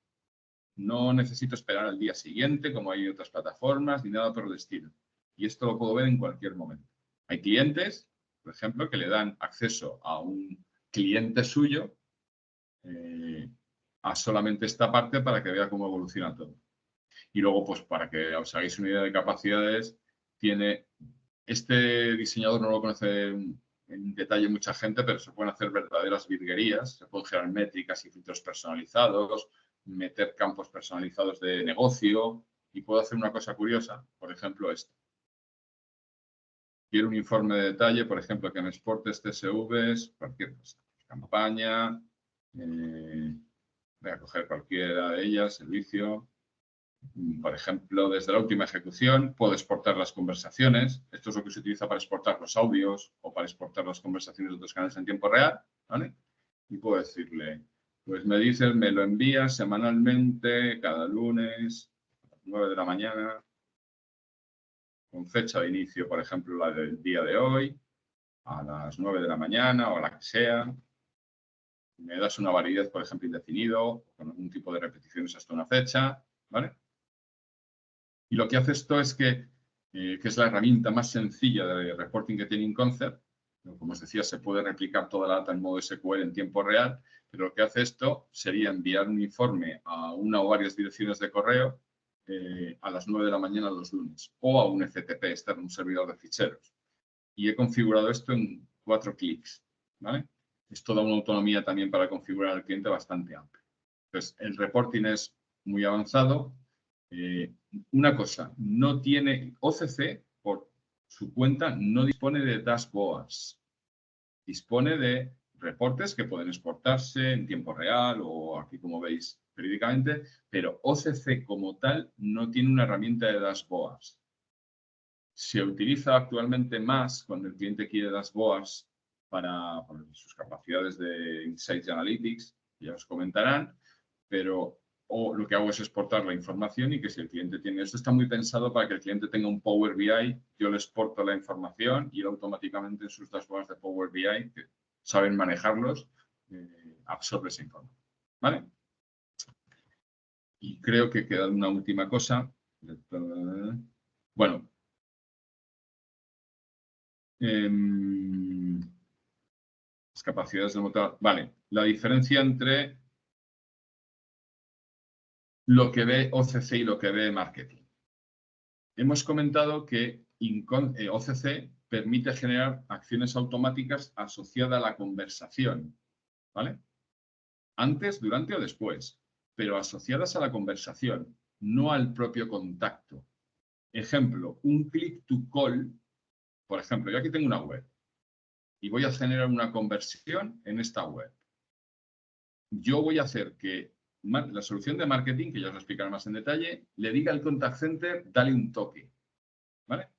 No necesito esperar al día siguiente, como hay otras plataformas, ni nada por el estilo. Y esto lo puedo ver en cualquier momento. Hay clientes, por ejemplo, que le dan acceso a un cliente suyo a solamente esta parte para que vea cómo evoluciona todo. Y luego, pues para que os hagáis una idea de capacidades, tiene este diseñador, no lo conoce en detalle mucha gente, pero se pueden hacer verdaderas virguerías, se pueden generar métricas y filtros personalizados, meter campos personalizados de negocio y puedo hacer una cosa curiosa, por ejemplo esto. Quiero un informe de detalle, por ejemplo, que me exporte CSVs, cualquier cosa, campaña, voy a coger cualquiera de ellas, servicio. Por ejemplo, desde la última ejecución puedo exportar las conversaciones. Esto es lo que se utiliza para exportar los audios o para exportar las conversaciones de otros canales en tiempo real. ¿Vale? Y puedo decirle, pues me dices, me lo envías semanalmente, cada lunes, a las 9 de la mañana, con fecha de inicio, por ejemplo, la del día de hoy, a las 9 de la mañana o a la que sea. Me das una validez, por ejemplo, indefinido, con algún tipo de repeticiones hasta una fecha. ¿Vale? Y lo que hace esto es que es la herramienta más sencilla de reporting que tiene InConcept. Como os decía, se puede replicar toda la data en modo SQL en tiempo real, pero lo que hace esto sería enviar un informe a una o varias direcciones de correo a las 9 de la mañana los lunes, o a un FTP, externo, un servidor de ficheros. Y he configurado esto en 4 clics. ¿Vale? Es toda una autonomía también para configurar al cliente bastante amplia. Entonces, el reporting es muy avanzado. Una cosa, no tiene OCC, por su cuenta, no dispone de dashboards. Dispone de reportes que pueden exportarse en tiempo real o aquí, como veis, periódicamente, pero OCC como tal no tiene una herramienta de dashboards. Se utiliza actualmente más cuando el cliente quiere dashboards para sus capacidades de Insights y Analytics, ya os comentarán, pero lo que hago es exportar la información y que si el cliente tiene... Esto está muy pensado para que el cliente tenga un Power BI, yo le exporto la información y automáticamente en sus dashboards de Power BI, que saben manejarlos, absorbe esa información. ¿Vale? Y creo que queda una última cosa. Bueno. Las capacidades del motor. Vale, la diferencia entre lo que ve OCC y lo que ve marketing. Hemos comentado que OCC permite generar acciones automáticas asociadas a la conversación, ¿vale? Antes, durante o después, pero asociadas a la conversación, no al propio contacto. Ejemplo, un click to call. Por ejemplo, yo aquí tengo una web y voy a generar una conversión en esta web. Yo voy a hacer que la solución de marketing, que ya os lo explicaré más en detalle, le diga al contact center, dale un toque. ¿Vale?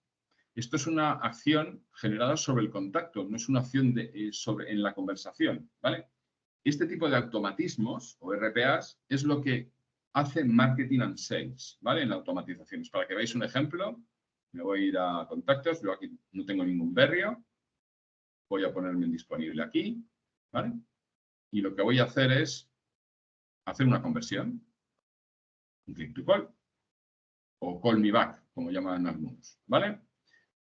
Esto es una acción generada sobre el contacto, no es una acción en la conversación. ¿Vale? Este tipo de automatismos o RPAs es lo que hace marketing and sales, ¿vale? En la automatización. Para que veáis un ejemplo, me voy a ir a contactos, yo aquí no tengo ningún berrio, voy a ponerme en disponible aquí, ¿vale? Y lo que voy a hacer es hacer una conversión, un click to call, o call me back, como llaman algunos, ¿vale?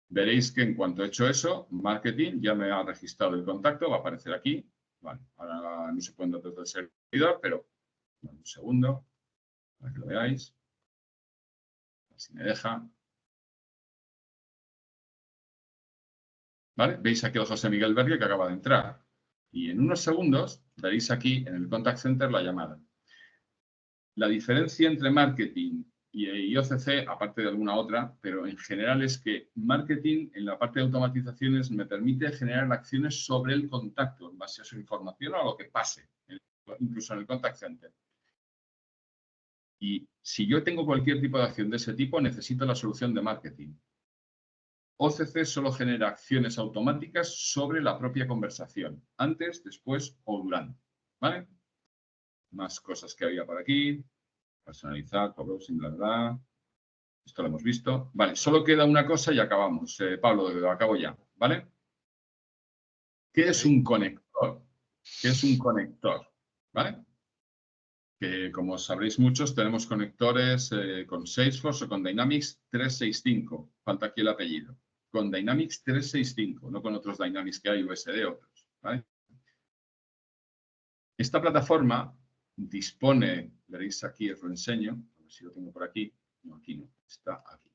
Veréis que en cuanto he hecho eso, marketing ya me ha registrado el contacto, va a aparecer aquí, vale, ahora no se pueden datos del servidor, pero un segundo, para que lo veáis, si me deja, ¿Vale? Veis aquí al José Miguel Bergue que acaba de entrar. Y en unos segundos veréis aquí en el contact center la llamada. La diferencia entre marketing y OCC, aparte de alguna otra, pero en general es que marketing en la parte de automatizaciones me permite generar acciones sobre el contacto en base a su información o a lo que pase, incluso en el contact center. Y si yo tengo cualquier tipo de acción de ese tipo, necesito la solución de marketing. OCC solo genera acciones automáticas sobre la propia conversación, antes, después o durante. ¿Vale? Más cosas que había por aquí. Personalizar, cobro sin bla, bla. Esto lo hemos visto. Vale, solo queda una cosa y acabamos. Pablo, lo acabo ya. ¿Vale? ¿Qué es un conector? ¿Qué es un conector? ¿Vale? Que como sabréis muchos, tenemos conectores con Salesforce o con Dynamics 365. Falta aquí el apellido. Con Dynamics 365, no con otros Dynamics que hay, USD, otros. ¿Vale? Esta plataforma dispone, veréis aquí, os lo enseño, a ver si lo tengo por aquí. No, aquí no, está aquí.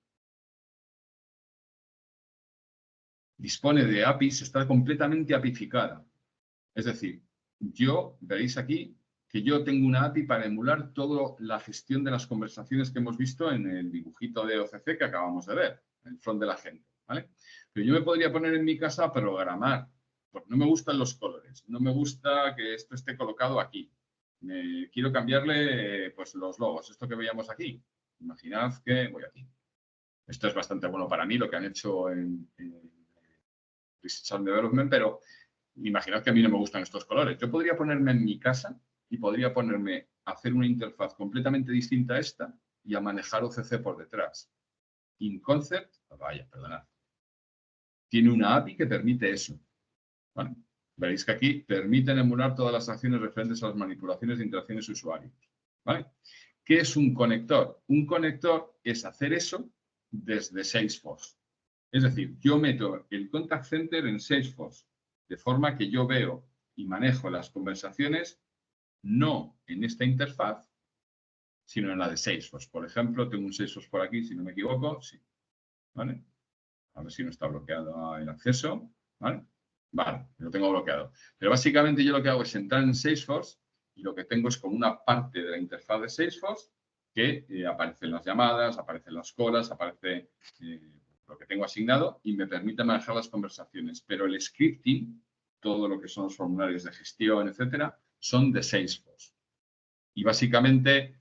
Dispone de APIs, está completamente apificada. Es decir, veréis aquí que yo tengo una API para emular toda la gestión de las conversaciones que hemos visto en el dibujito de OCC que acabamos de ver, en el front de la gente, ¿vale? Pero yo me podría poner en mi casa a programar, porque no me gustan los colores, no me gusta que esto esté colocado aquí. Quiero cambiarle pues, los logos, esto que veíamos aquí. Imaginad que voy aquí. Esto es bastante bueno para mí, lo que han hecho en Research and Development, pero imaginad que a mí no me gustan estos colores. Yo podría ponerme en mi casa y podría ponerme a hacer una interfaz completamente distinta a esta y a manejar OCC por detrás. InConcept, perdonad, tiene una API que permite eso. ¿Vale? Veréis que aquí permiten emular todas las acciones referentes a las manipulaciones de interacciones de usuarios. ¿Vale? ¿Qué es un conector? Un conector es hacer eso desde Salesforce. Es decir, yo meto el contact center en Salesforce, de forma que yo veo y manejo las conversaciones no en esta interfaz, sino en la de Salesforce. Por ejemplo, tengo un Salesforce por aquí, si no me equivoco. Sí. ¿Vale? A ver si no está bloqueado el acceso. ¿Vale? Vale, lo tengo bloqueado. Pero básicamente yo lo que hago es entrar en Salesforce y lo que tengo es como una parte de la interfaz de Salesforce que aparecen las llamadas, aparecen las colas, aparece lo que tengo asignado y me permite manejar las conversaciones. Pero el scripting, todo lo que son los formularios de gestión, etcétera, son de Salesforce. Y básicamente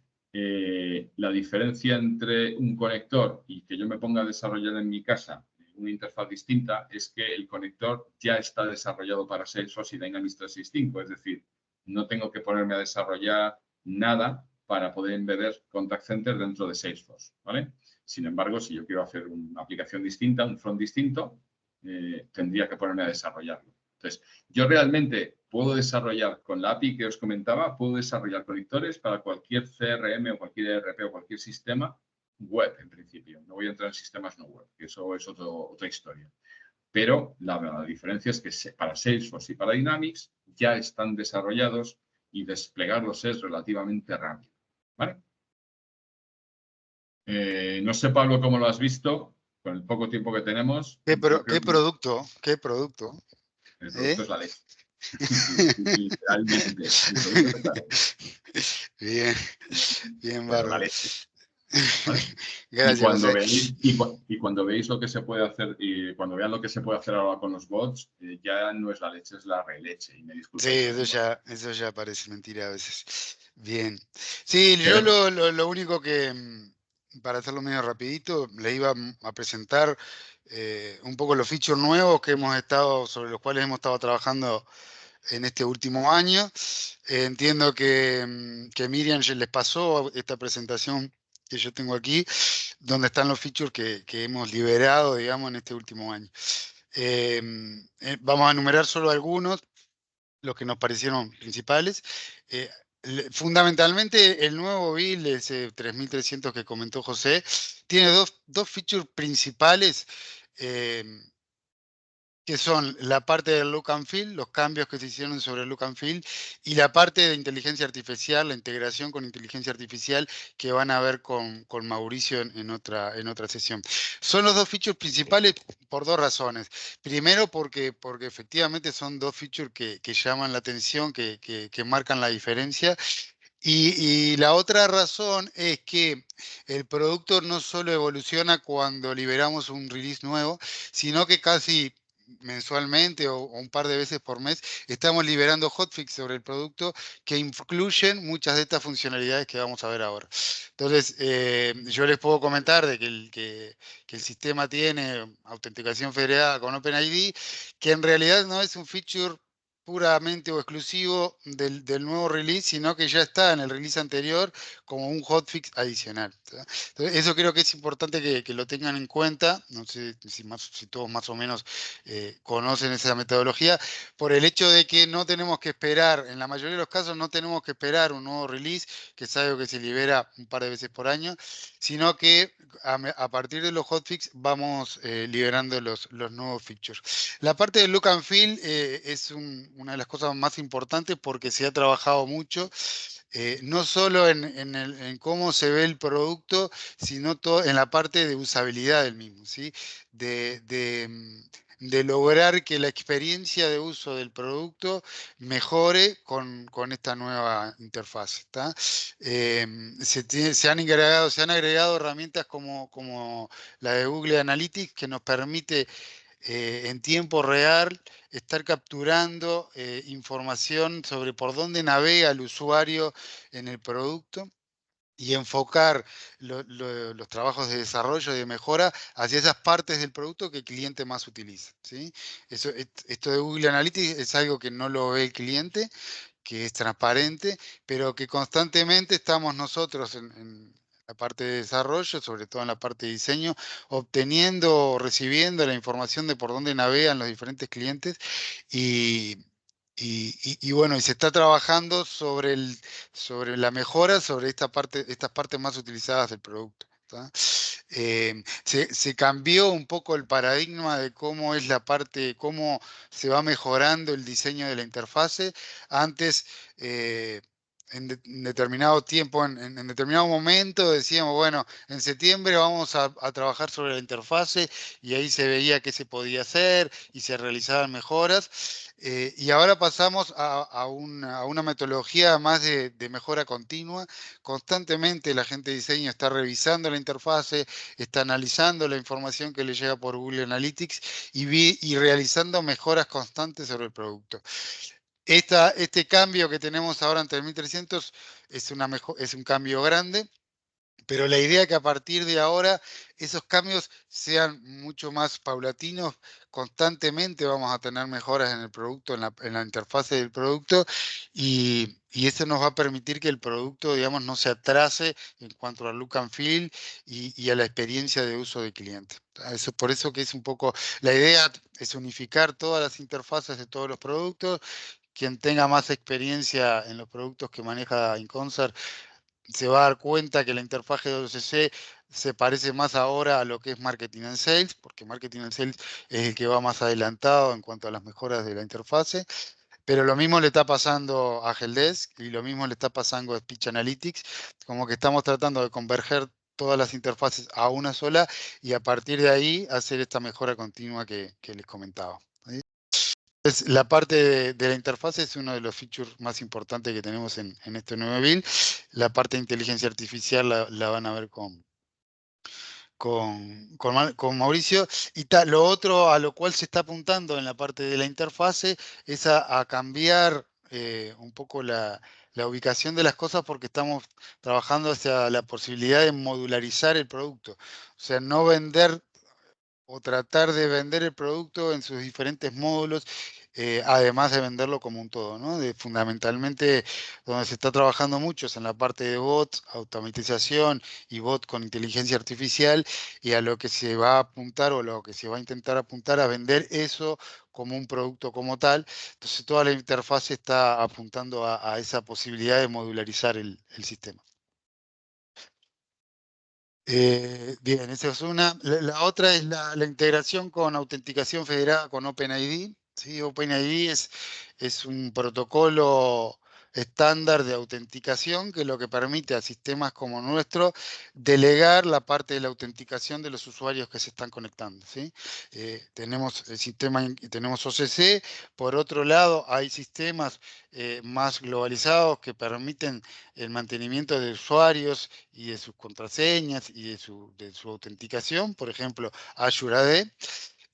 la diferencia entre un conector y que yo me ponga a desarrollar en mi casa una interfaz distinta es que el conector ya está desarrollado para Salesforce y Dynamics 365. Es decir, no tengo que ponerme a desarrollar nada para poder embeber Contact Center dentro de Salesforce. ¿Vale? Sin embargo, si yo quiero hacer una aplicación distinta, un front distinto, tendría que ponerme a desarrollarlo. Entonces, yo realmente puedo desarrollar con la API que os comentaba, puedo desarrollar conectores para cualquier CRM o cualquier ERP o cualquier sistema web, en principio. No voy a entrar en sistemas no web, que eso es otra historia. Pero la diferencia es que para Salesforce y para Dynamics ya están desarrollados y desplegarlos es relativamente rápido. ¿Vale? No sé, Pablo, cómo lo has visto con el poco tiempo que tenemos. ¿Qué producto? ¿Qué producto? El producto es la leche. Literalmente. El producto es la leche. Bien, bien, Pero bárbaro. la leche. ¿Vale? Gracias, y cuando veis lo que se puede hacer, y cuando vean lo que se puede hacer ahora con los bots, ya no es la leche, es la releche. Y me disculpo. Sí, eso ya parece mentira a veces. Bien. Sí, Pero, yo lo único que, para hacerlo medio rapidito, le iba a presentar un poco los features nuevos sobre los cuales hemos estado trabajando en este último año. Entiendo que Miriam ya les pasó esta presentación que yo tengo aquí, donde están los features que hemos liberado, digamos, en este último año. Vamos a enumerar solo algunos, los que nos parecieron principales. Fundamentalmente, el nuevo build, ese 3300 que comentó José, tiene dos features principales que son la parte del look and feel, los cambios que se hicieron sobre el look and feel, y la parte de inteligencia artificial, la integración con inteligencia artificial que van a ver con Mauricio en otra sesión. Son los dos features principales por dos razones. Primero, porque efectivamente son dos features que llaman la atención, que marcan la diferencia. Y la otra razón es que el producto no solo evoluciona cuando liberamos un release nuevo, sino que casi mensualmente o un par de veces por mes estamos liberando hotfix sobre el producto que incluyen muchas de estas funcionalidades que vamos a ver ahora. Entonces, yo les puedo comentar de que el sistema tiene autenticación federada con OpenID, que en realidad no es un feature puramente o exclusivo del nuevo release, sino que ya está en el release anterior como un hotfix adicional. Entonces, eso creo que es importante que lo tengan en cuenta. No sé si todos más o menos conocen esa metodología, por el hecho de que no tenemos que esperar, en la mayoría de los casos no tenemos que esperar un nuevo release, que es algo que se libera un par de veces por año, sino que a partir de los hotfix vamos liberando los nuevos features. La parte del look and feel es una de las cosas más importantes porque se ha trabajado mucho, no solo en cómo se ve el producto, sino en la parte de usabilidad del mismo, ¿sí? De lograr que la experiencia de uso del producto mejore con esta nueva interfaz. Se han agregado herramientas como la de Google Analytics que nos permite en tiempo real estar capturando información sobre por dónde navega el usuario en el producto y enfocar los trabajos de desarrollo y de mejora hacia esas partes del producto que el cliente más utiliza, ¿sí? Esto de Google Analytics es algo que no lo ve el cliente, que es transparente, pero que constantemente estamos nosotros en la parte de desarrollo, sobre todo en la parte de diseño, obteniendo o recibiendo la información de por dónde navegan los diferentes clientes y bueno, y se está trabajando sobre la mejora sobre estas partes más utilizadas del producto. Se cambió un poco el paradigma de cómo es la parte, cómo se va mejorando el diseño de la interfase. Antes, en determinado tiempo, en determinado momento, decíamos, bueno, en septiembre vamos a trabajar sobre la interfase y ahí se veía qué se podía hacer y se realizaban mejoras. Y ahora pasamos a una metodología más de mejora continua. Constantemente la gente de diseño está revisando la interfase, está analizando la información que le llega por Google Analytics y realizando mejoras constantes sobre el producto. Este cambio que tenemos ahora en 3300 es un cambio grande, pero la idea es que a partir de ahora esos cambios sean mucho más paulatinos. Constantemente vamos a tener mejoras en el producto, en la interfase del producto, y eso nos va a permitir que el producto, digamos, no se atrase en cuanto al look and feel y a la experiencia de uso del cliente. Por eso que es un poco, la idea es unificar todas las interfaces de todos los productos. Quien tenga más experiencia en los productos que maneja InConcert se va a dar cuenta que la interfaz G2C se parece más ahora a lo que es Marketing and Sales, porque Marketing and Sales es el que va más adelantado en cuanto a las mejoras de la interfase, pero lo mismo le está pasando a Helpdesk y lo mismo le está pasando a Speech Analytics, como que estamos tratando de converger todas las interfaces a una sola y a partir de ahí hacer esta mejora continua que les comentaba. La parte de la interfaz es uno de los features más importantes que tenemos en este nuevo build. La parte de inteligencia artificial la van a ver con Mauricio. Y lo otro a lo cual se está apuntando en la parte de la interfase es a cambiar un poco la ubicación de las cosas porque estamos trabajando hacia la posibilidad de modularizar el producto. O sea, no vender o tratar de vender el producto en sus diferentes módulos, además de venderlo como un todo, ¿no? Fundamentalmente, donde se está trabajando mucho es en la parte de bots, automatización y bot con inteligencia artificial, y a lo que se va a apuntar o lo que se va a intentar apuntar a vender eso como un producto como tal. Entonces, toda la interfaz está apuntando a esa posibilidad de modularizar el sistema. Bien, esa es una. La otra es la integración con autenticación federada con OpenID. ¿Sí? OpenID es un protocolo estándar de autenticación que lo que permite a sistemas como nuestro delegar la parte de la autenticación de los usuarios que se están conectando. ¿Sí? Tenemos el sistema, tenemos OCC. Por otro lado, hay sistemas más globalizados que permiten el mantenimiento de usuarios y de sus contraseñas y de su autenticación, por ejemplo, Azure AD.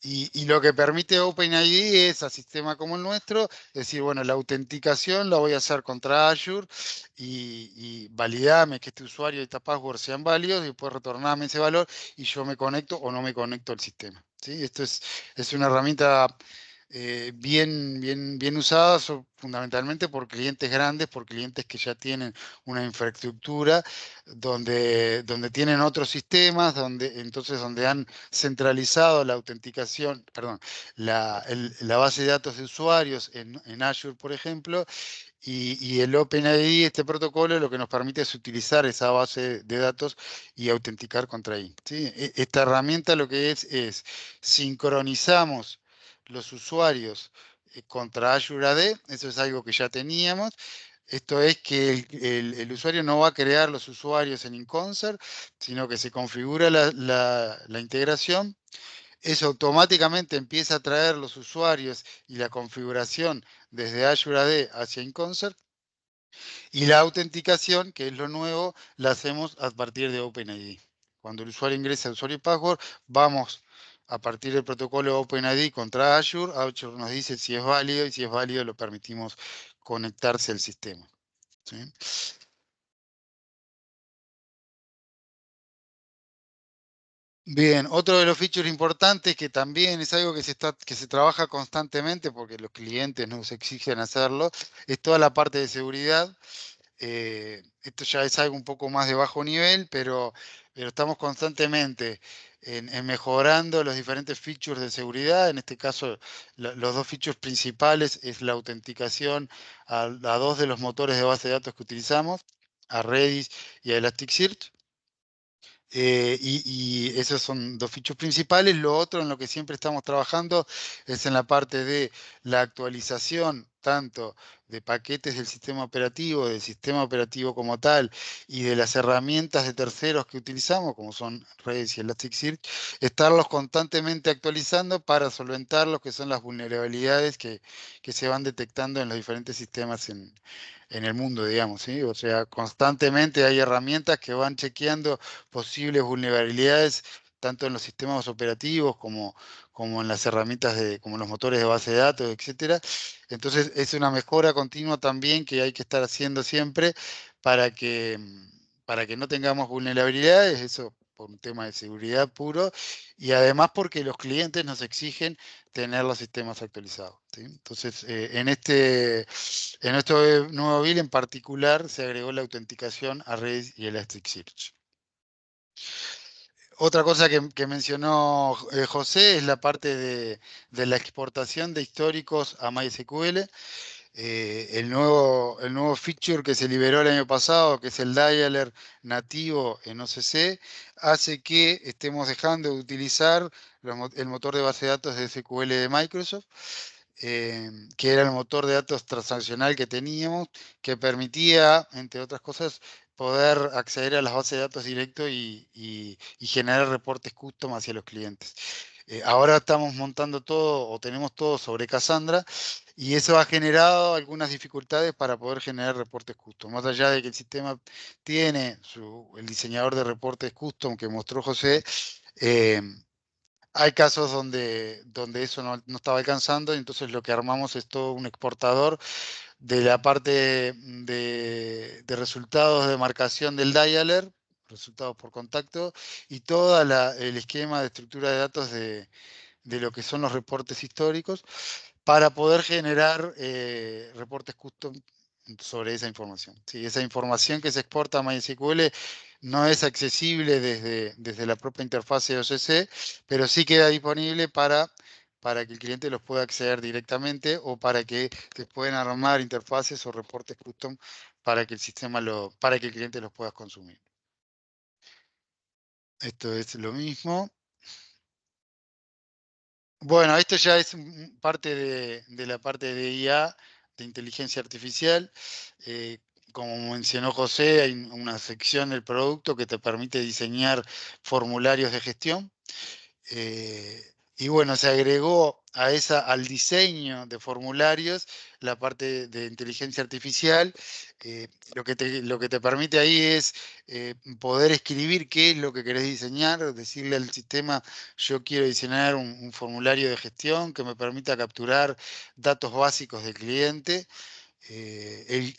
Y lo que permite OpenID es a sistema como el nuestro, decir, bueno, la autenticación la voy a hacer contra Azure y validame que este usuario y esta password sean válidos y después retornarme ese valor y yo me conecto o no me conecto al sistema. ¿Sí? Esto es una herramienta bien usada, fundamentalmente por clientes grandes, por clientes que ya tienen una infraestructura donde tienen otros sistemas, donde han centralizado la autenticación, perdón, la base de datos de usuarios en Azure, por ejemplo, y el OpenID, este protocolo, lo que nos permite es utilizar esa base de datos y autenticar contra ahí. ¿Sí? Esta herramienta lo que es sincronizamos los usuarios contra Azure AD, eso es algo que ya teníamos. Esto es que el usuario no va a crear los usuarios en InConcert, sino que se configura la integración. Eso automáticamente empieza a traer los usuarios y la configuración desde Azure AD hacia InConcert. Y la autenticación, que es lo nuevo, la hacemos a partir de OpenID. Cuando el usuario ingresa usuario y password, vamos a partir del protocolo OpenID contra Azure. Azure nos dice si es válido y si es válido lo permitimos conectarse al sistema. ¿Sí? Bien, otro de los features importantes que también es algo que se trabaja constantemente porque los clientes nos exigen hacerlo, es toda la parte de seguridad. Esto ya es algo un poco más de bajo nivel, pero estamos constantemente en mejorando los diferentes features de seguridad. En este caso, los dos features principales es la autenticación a dos de los motores de base de datos que utilizamos, a Redis y a Elasticsearch. Y esos son dos features principales. Lo otro en lo que siempre estamos trabajando es en la parte de la actualización, tanto de paquetes del sistema operativo como tal, y de las herramientas de terceros que utilizamos, como son Redis y Elasticsearch, estarlos constantemente actualizando para solventar lo que son las vulnerabilidades que se van detectando en los diferentes sistemas en el mundo, digamos, ¿sí? O sea, constantemente hay herramientas que van chequeando posibles vulnerabilidades tanto en los sistemas operativos como en las herramientas como los motores de base de datos, etcétera. Entonces es una mejora continua también que hay que estar haciendo siempre para que, para que no tengamos vulnerabilidades, eso por un tema de seguridad puro, y además porque los clientes nos exigen tener los sistemas actualizados. ¿Sí? Entonces, en este nuevo bill en particular se agregó la autenticación a Redis y Elasticsearch. Otra cosa que mencionó José es la parte de la exportación de históricos a MySQL. El nuevo feature que se liberó el año pasado, que es el dialer nativo en OCC, hace que estemos dejando de utilizar el motor de base de datos de SQL de Microsoft, que era el motor de datos transaccional que teníamos, que permitía, entre otras cosas, poder acceder a las bases de datos directo y generar reportes custom hacia los clientes. Ahora estamos montando todo o tenemos todo sobre Cassandra y eso ha generado algunas dificultades para poder generar reportes custom. Más allá de que el sistema tiene el diseñador de reportes custom que mostró José, eh, hay casos donde eso no estaba alcanzando, y entonces lo que armamos es todo un exportador de la parte de resultados de marcación del dialer, resultados por contacto, y todo el esquema de estructura de datos de lo que son los reportes históricos para poder generar reportes custom sobre esa información. Sí, esa información que se exporta a MySQL no es accesible desde la propia interfase de OCC, pero sí queda disponible para que el cliente los pueda acceder directamente o para que se puedan armar interfaces o reportes custom para que el cliente los pueda consumir. Esto es lo mismo. Bueno, esto ya es parte de la parte de IA, de inteligencia artificial. Como mencionó José, hay una sección del producto que te permite diseñar formularios de gestión. Y bueno, se agregó al diseño de formularios la parte de inteligencia artificial. Lo que te permite ahí es poder escribir qué es lo que querés diseñar, decirle al sistema, yo quiero diseñar un formulario de gestión que me permita capturar datos básicos del cliente. El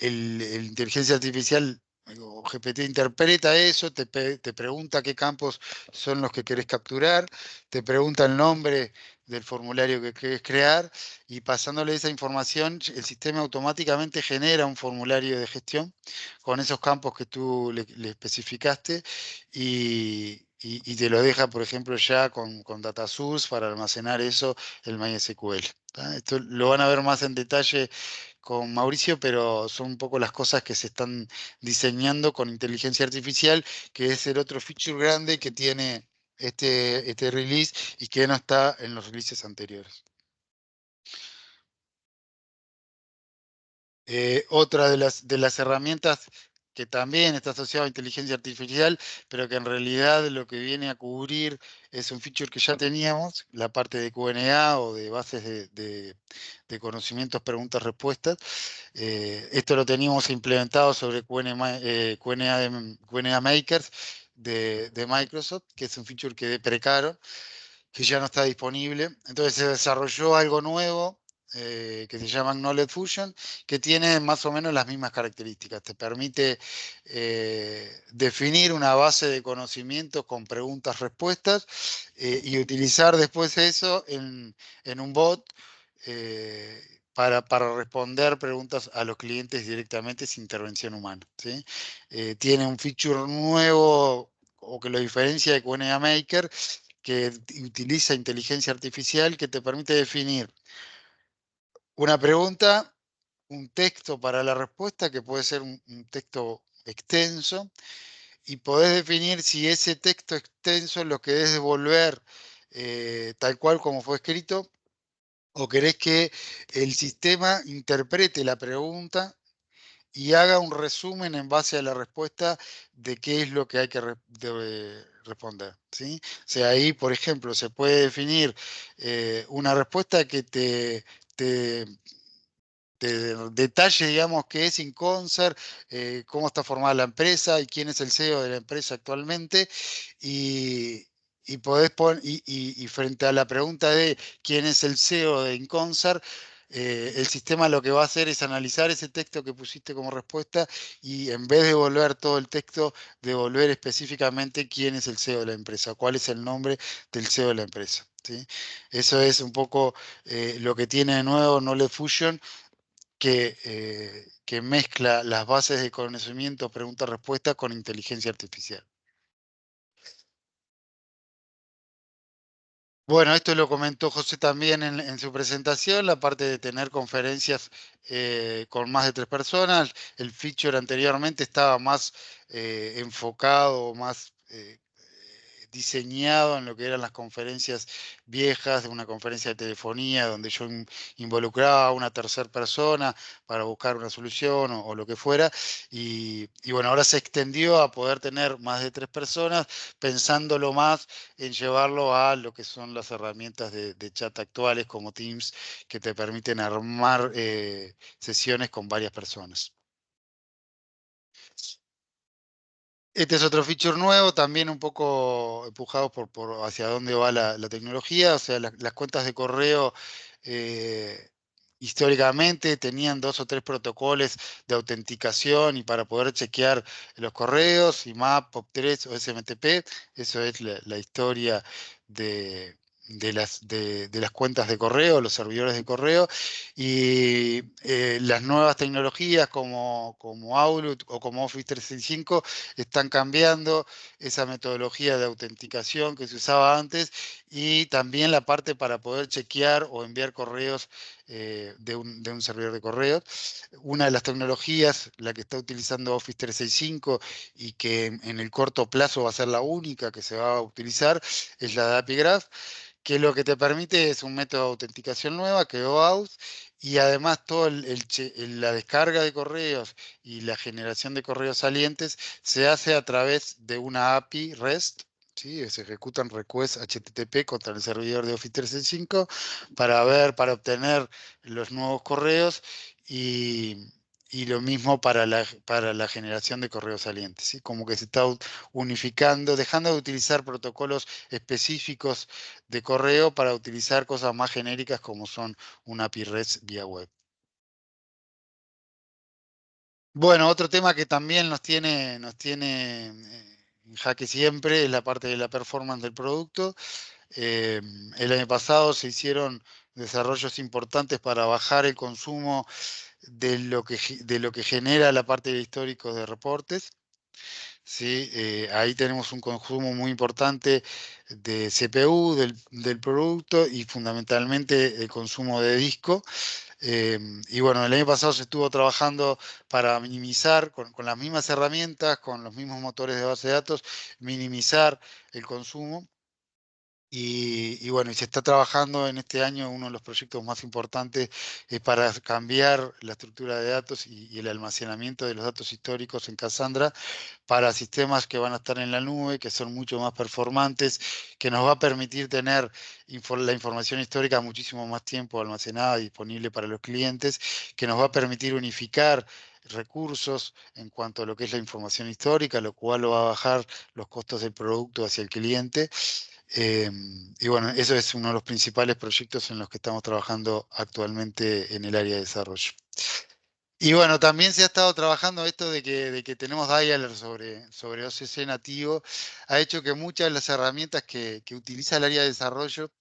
inteligencia artificial o GPT interpreta eso, te pregunta qué campos son los que querés capturar, te pregunta el nombre del formulario que querés crear y pasándole esa información, el sistema automáticamente genera un formulario de gestión con esos campos que tú le especificaste y te lo deja, por ejemplo, ya con data source para almacenar eso en MySQL. ¿Tá? Esto lo van a ver más en detalle con Mauricio, pero son un poco las cosas que se están diseñando con inteligencia artificial, que es el otro feature grande que tiene este release y que no está en los releases anteriores. Otra de las herramientas que también está asociada a inteligencia artificial, pero que en realidad lo que viene a cubrir es un feature que ya teníamos, la parte de QNA o de bases de conocimientos, preguntas, respuestas. Esto lo teníamos implementado sobre QNA Makers de Microsoft, que es un feature que deprecaron, que ya no está disponible. Entonces se desarrolló algo nuevo que se llama Knowledge Fusion, que tiene más o menos las mismas características. Te permite definir una base de conocimientos con preguntas-respuestas y utilizar después eso en un bot para responder preguntas a los clientes directamente sin intervención humana. ¿Sí? Tiene un feature nuevo o que lo diferencia de QNA Maker, que utiliza inteligencia artificial que te permite definir una pregunta, un texto para la respuesta, que puede ser un texto extenso, y podés definir si ese texto extenso lo querés devolver tal cual como fue escrito, o querés que el sistema interprete la pregunta y haga un resumen en base a la respuesta de qué es lo que hay que responder. ¿Sí? O sea, ahí, por ejemplo, se puede definir una respuesta que te detalle, digamos, qué es InConcert, cómo está formada la empresa y quién es el CEO de la empresa actualmente. Y podés y frente a la pregunta de quién es el CEO de InConcert, el sistema lo que va a hacer es analizar ese texto que pusiste como respuesta y en vez de devolver todo el texto, devolver específicamente quién es el CEO de la empresa, cuál es el nombre del CEO de la empresa. ¿Sí? Eso es un poco lo que tiene de nuevo Knowledge Fusion, que mezcla las bases de conocimiento, pregunta-respuesta con inteligencia artificial. Bueno, esto lo comentó José también en su presentación, la parte de tener conferencias con más de 3 personas. El feature anteriormente estaba más enfocado, más diseñado en lo que eran las conferencias viejas, de una conferencia de telefonía, donde yo involucraba a una tercera persona para buscar una solución o lo que fuera. Y bueno, ahora se extendió a poder tener más de 3 personas, pensándolo más en llevarlo a lo que son las herramientas de chat actuales como Teams, que te permiten armar sesiones con varias personas. Este es otro feature nuevo, también un poco empujado por hacia dónde va la tecnología. O sea, las cuentas de correo históricamente tenían 2 o 3 protocolos de autenticación y para poder chequear los correos, IMAP, POP3 o SMTP. Eso es la historia de las cuentas de correo, los servidores de correo. Y las nuevas tecnologías como Outlook o como Office 365 están cambiando esa metodología de autenticación que se usaba antes y también la parte para poder chequear o enviar correos de un servidor de correos. Una de las tecnologías, la que está utilizando Office 365 y que en el corto plazo va a ser la única que se va a utilizar, es la de API Graph, que lo que te permite es un método de autenticación nueva, que es OAuth, y además toda la descarga de correos y la generación de correos salientes se hace a través de una API REST. ¿Sí? Se ejecutan requests HTTP contra el servidor de Office 365 para obtener los nuevos correos y lo mismo para la generación de correos salientes. ¿Sí? Como que se está unificando, dejando de utilizar protocolos específicos de correo para utilizar cosas más genéricas como son una API REST vía web. Bueno, otro tema que también nos tiene en jaque siempre es la parte de la performance del producto. El año pasado se hicieron desarrollos importantes para bajar el consumo de lo que genera la parte de históricos de reportes. ¿Sí? Ahí tenemos un consumo muy importante de CPU del producto y fundamentalmente el consumo de disco. Y bueno, el año pasado se estuvo trabajando para minimizar, con las mismas herramientas, con los mismos motores de base de datos, minimizar el consumo. Y bueno, y se está trabajando en este año, uno de los proyectos más importantes es para cambiar la estructura de datos y el almacenamiento de los datos históricos en Cassandra para sistemas que van a estar en la nube, que son mucho más performantes, que nos va a permitir tener la información histórica muchísimo más tiempo almacenada, disponible para los clientes, que nos va a permitir unificar recursos en cuanto a lo que es la información histórica, lo cual va a bajar los costos del producto hacia el cliente. Y bueno, eso es uno de los principales proyectos en los que estamos trabajando actualmente en el área de desarrollo. Y bueno, también se ha estado trabajando esto de que tenemos dialer sobre OCC nativo, ha hecho que muchas de las herramientas que utiliza el área de desarrollo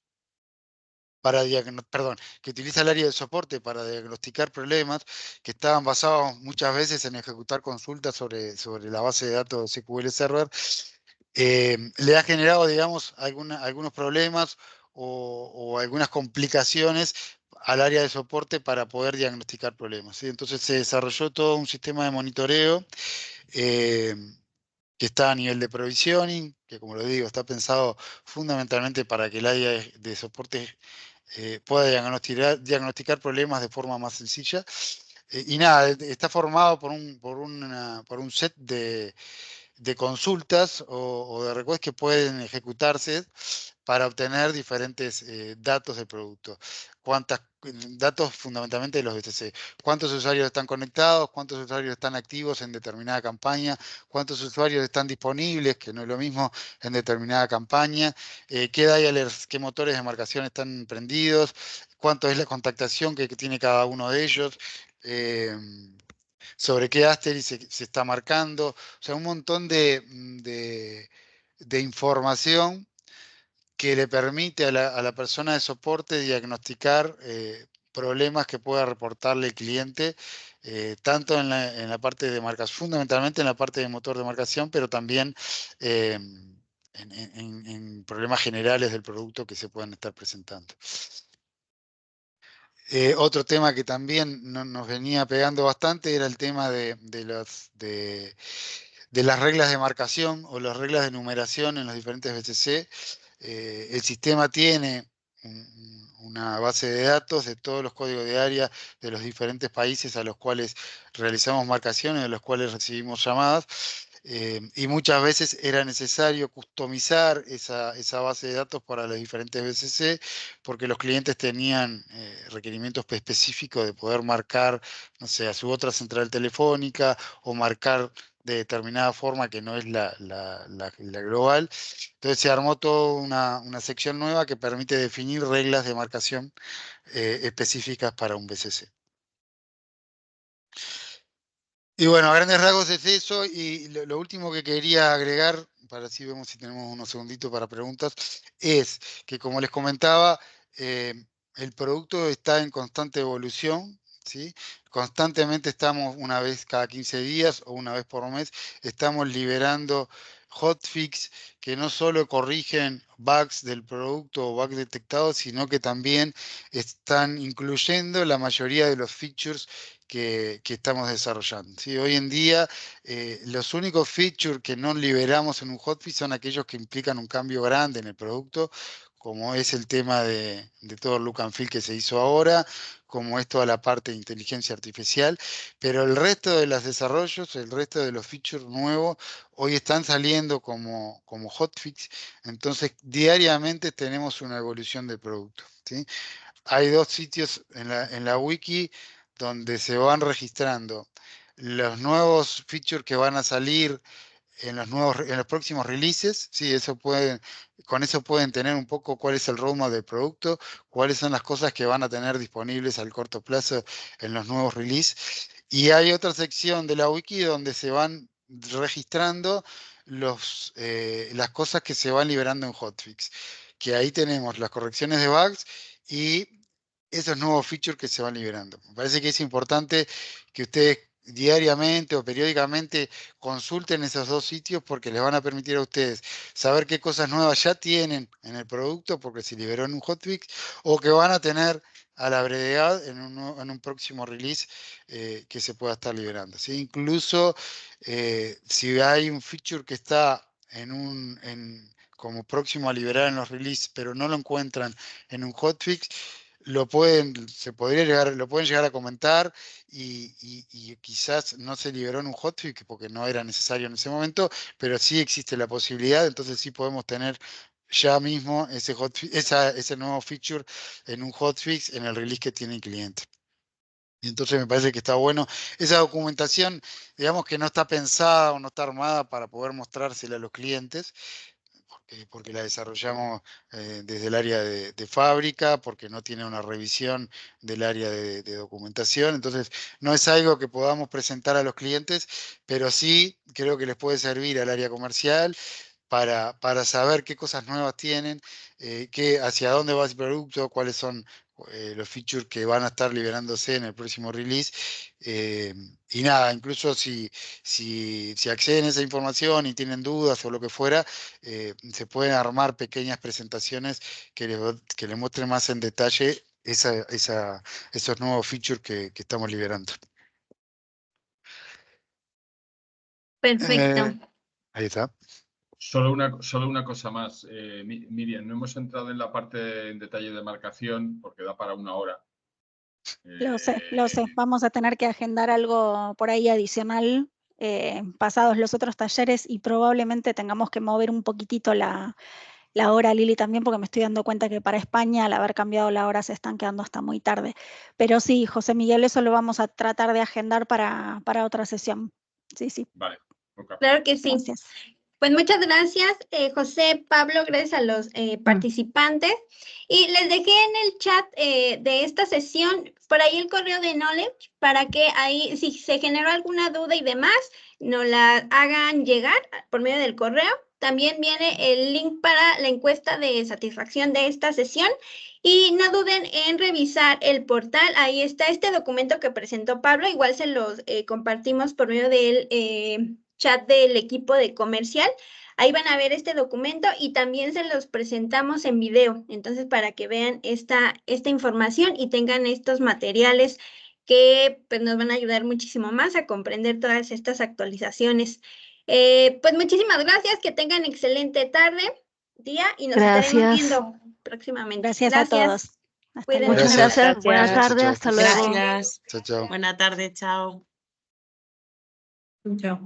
que utiliza el área de soporte para diagnosticar problemas, que estaban basados muchas veces en ejecutar consultas sobre la base de datos de SQL Server, le ha generado, digamos, algunos problemas o algunas complicaciones al área de soporte para poder diagnosticar problemas, ¿sí? Entonces se desarrolló todo un sistema de monitoreo eh, que está a nivel de provisioning, que como lo digo, está pensado fundamentalmente para que el área de soporte pueda diagnosticar problemas de forma más sencilla. Y nada, está formado por un set de consultas o de requests que pueden ejecutarse para obtener diferentes datos del producto. Datos fundamentalmente de los BTC. ¿Cuántos usuarios están conectados? ¿Cuántos usuarios están activos en determinada campaña? ¿Cuántos usuarios están disponibles? Que no es lo mismo en determinada campaña. ¿Qué dialers, qué motores de marcación están prendidos? ¿Cuánto es la contactación que tiene cada uno de ellos? Sobre qué asterisk se está marcando, o sea, un montón de información que le permite a la persona de soporte diagnosticar problemas que pueda reportarle el cliente, tanto en la parte de marcación, fundamentalmente en la parte de motor de marcación, pero también en problemas generales del producto que se puedan estar presentando. Otro tema que también nos venía pegando bastante era el tema de las reglas de marcación o las reglas de numeración en los diferentes BTC. El sistema tiene una base de datos de todos los códigos de área de los diferentes países a los cuales realizamos marcaciones, de los cuales recibimos llamadas. Y muchas veces era necesario customizar esa base de datos para los diferentes BCC porque los clientes tenían requerimientos específicos de poder marcar, no sé, a su otra central telefónica o marcar de determinada forma que no es la global. Entonces se armó toda una sección nueva que permite definir reglas de marcación específicas para un BCC. Y bueno, a grandes rasgos es eso. Y lo último que quería agregar, para así vemos si tenemos unos segunditos para preguntas, es que como les comentaba, el producto está en constante evolución, ¿sí? Constantemente estamos una vez cada 15 días o una vez por mes, estamos liberando hotfix que no solo corrigen bugs del producto o bugs detectados, sino que también están incluyendo la mayoría de los features que estamos desarrollando, ¿sí? Hoy en día, los únicos features que no liberamos en un hotfix son aquellos que implican un cambio grande en el producto, como es el tema de todo el look and feel que se hizo ahora, como es toda la parte de inteligencia artificial, pero el resto de los desarrollos, el resto de los features nuevos, hoy están saliendo como hotfix, entonces diariamente tenemos una evolución del producto, ¿sí? Hay 2 sitios en la wiki donde se van registrando los nuevos features que van a salir en los próximos releases, sí, con eso pueden tener un poco cuál es el roadmap del producto, cuáles son las cosas que van a tener disponibles al corto plazo en los nuevos releases. Y hay otra sección de la wiki donde se van registrando las cosas que se van liberando en hotfix, que ahí tenemos las correcciones de bugs y esos nuevos features que se van liberando. Me parece que es importante que ustedes diariamente o periódicamente consulten esos 2 sitios porque les van a permitir a ustedes saber qué cosas nuevas ya tienen en el producto porque se liberó en un hotfix o que van a tener a la brevedad en un próximo release que se pueda estar liberando, ¿sí? Incluso si hay un feature que está como próximo a liberar en los releases, pero no lo encuentran en un hotfix, lo pueden llegar a comentar y quizás no se liberó en un hotfix porque no era necesario en ese momento, pero sí existe la posibilidad, entonces sí podemos tener ya mismo ese nuevo feature en un hotfix en el release que tiene el cliente. Y entonces me parece que está bueno. Esa documentación, digamos que no está pensada o no está armada para poder mostrársela a los clientes, porque la desarrollamos desde el área de fábrica, porque no tiene una revisión del área de documentación. Entonces, no es algo que podamos presentar a los clientes, pero sí creo que les puede servir al área comercial para saber qué cosas nuevas tienen, hacia dónde va el producto, cuáles son los features que van a estar liberándose en el próximo release. Y nada, incluso si acceden a esa información y tienen dudas o lo que fuera, se pueden armar pequeñas presentaciones que les muestren más en detalle esos nuevos features que estamos liberando. Perfecto. Ahí está. Solo una cosa más, Miriam, no hemos entrado en la parte en detalle de marcación porque da para 1 hora. Lo sé. Vamos a tener que agendar algo por ahí adicional pasados los otros talleres y probablemente tengamos que mover un poquitito la hora, Lili, también, porque me estoy dando cuenta que para España, al haber cambiado la hora, se están quedando hasta muy tarde. Pero sí, José Miguel, eso lo vamos a tratar de agendar para otra sesión. Sí. Vale. Okay. Claro que sí. Gracias. Pues muchas gracias, José, Pablo, gracias a los participantes. Y les dejé en el chat de esta sesión por ahí el correo de Knowledge para que ahí, si se generó alguna duda y demás, nos la hagan llegar por medio del correo. También viene el link para la encuesta de satisfacción de esta sesión. Y no duden en revisar el portal. Ahí está este documento que presentó Pablo. Igual se los compartimos por medio del chat del equipo de comercial. Ahí van a ver este documento y también se los presentamos en video. Entonces, para que vean esta información y tengan estos materiales que pues, nos van a ayudar muchísimo más a comprender todas estas actualizaciones. Pues muchísimas gracias, que tengan excelente tarde, día y nos estaremos viendo próximamente. Gracias a todos. Hasta Cuídense. luego. Gracias. Gracias. Buenas Chao, tardes. chao. Hasta luego. Gracias. Chao. Buena tarde. Chao. Chao.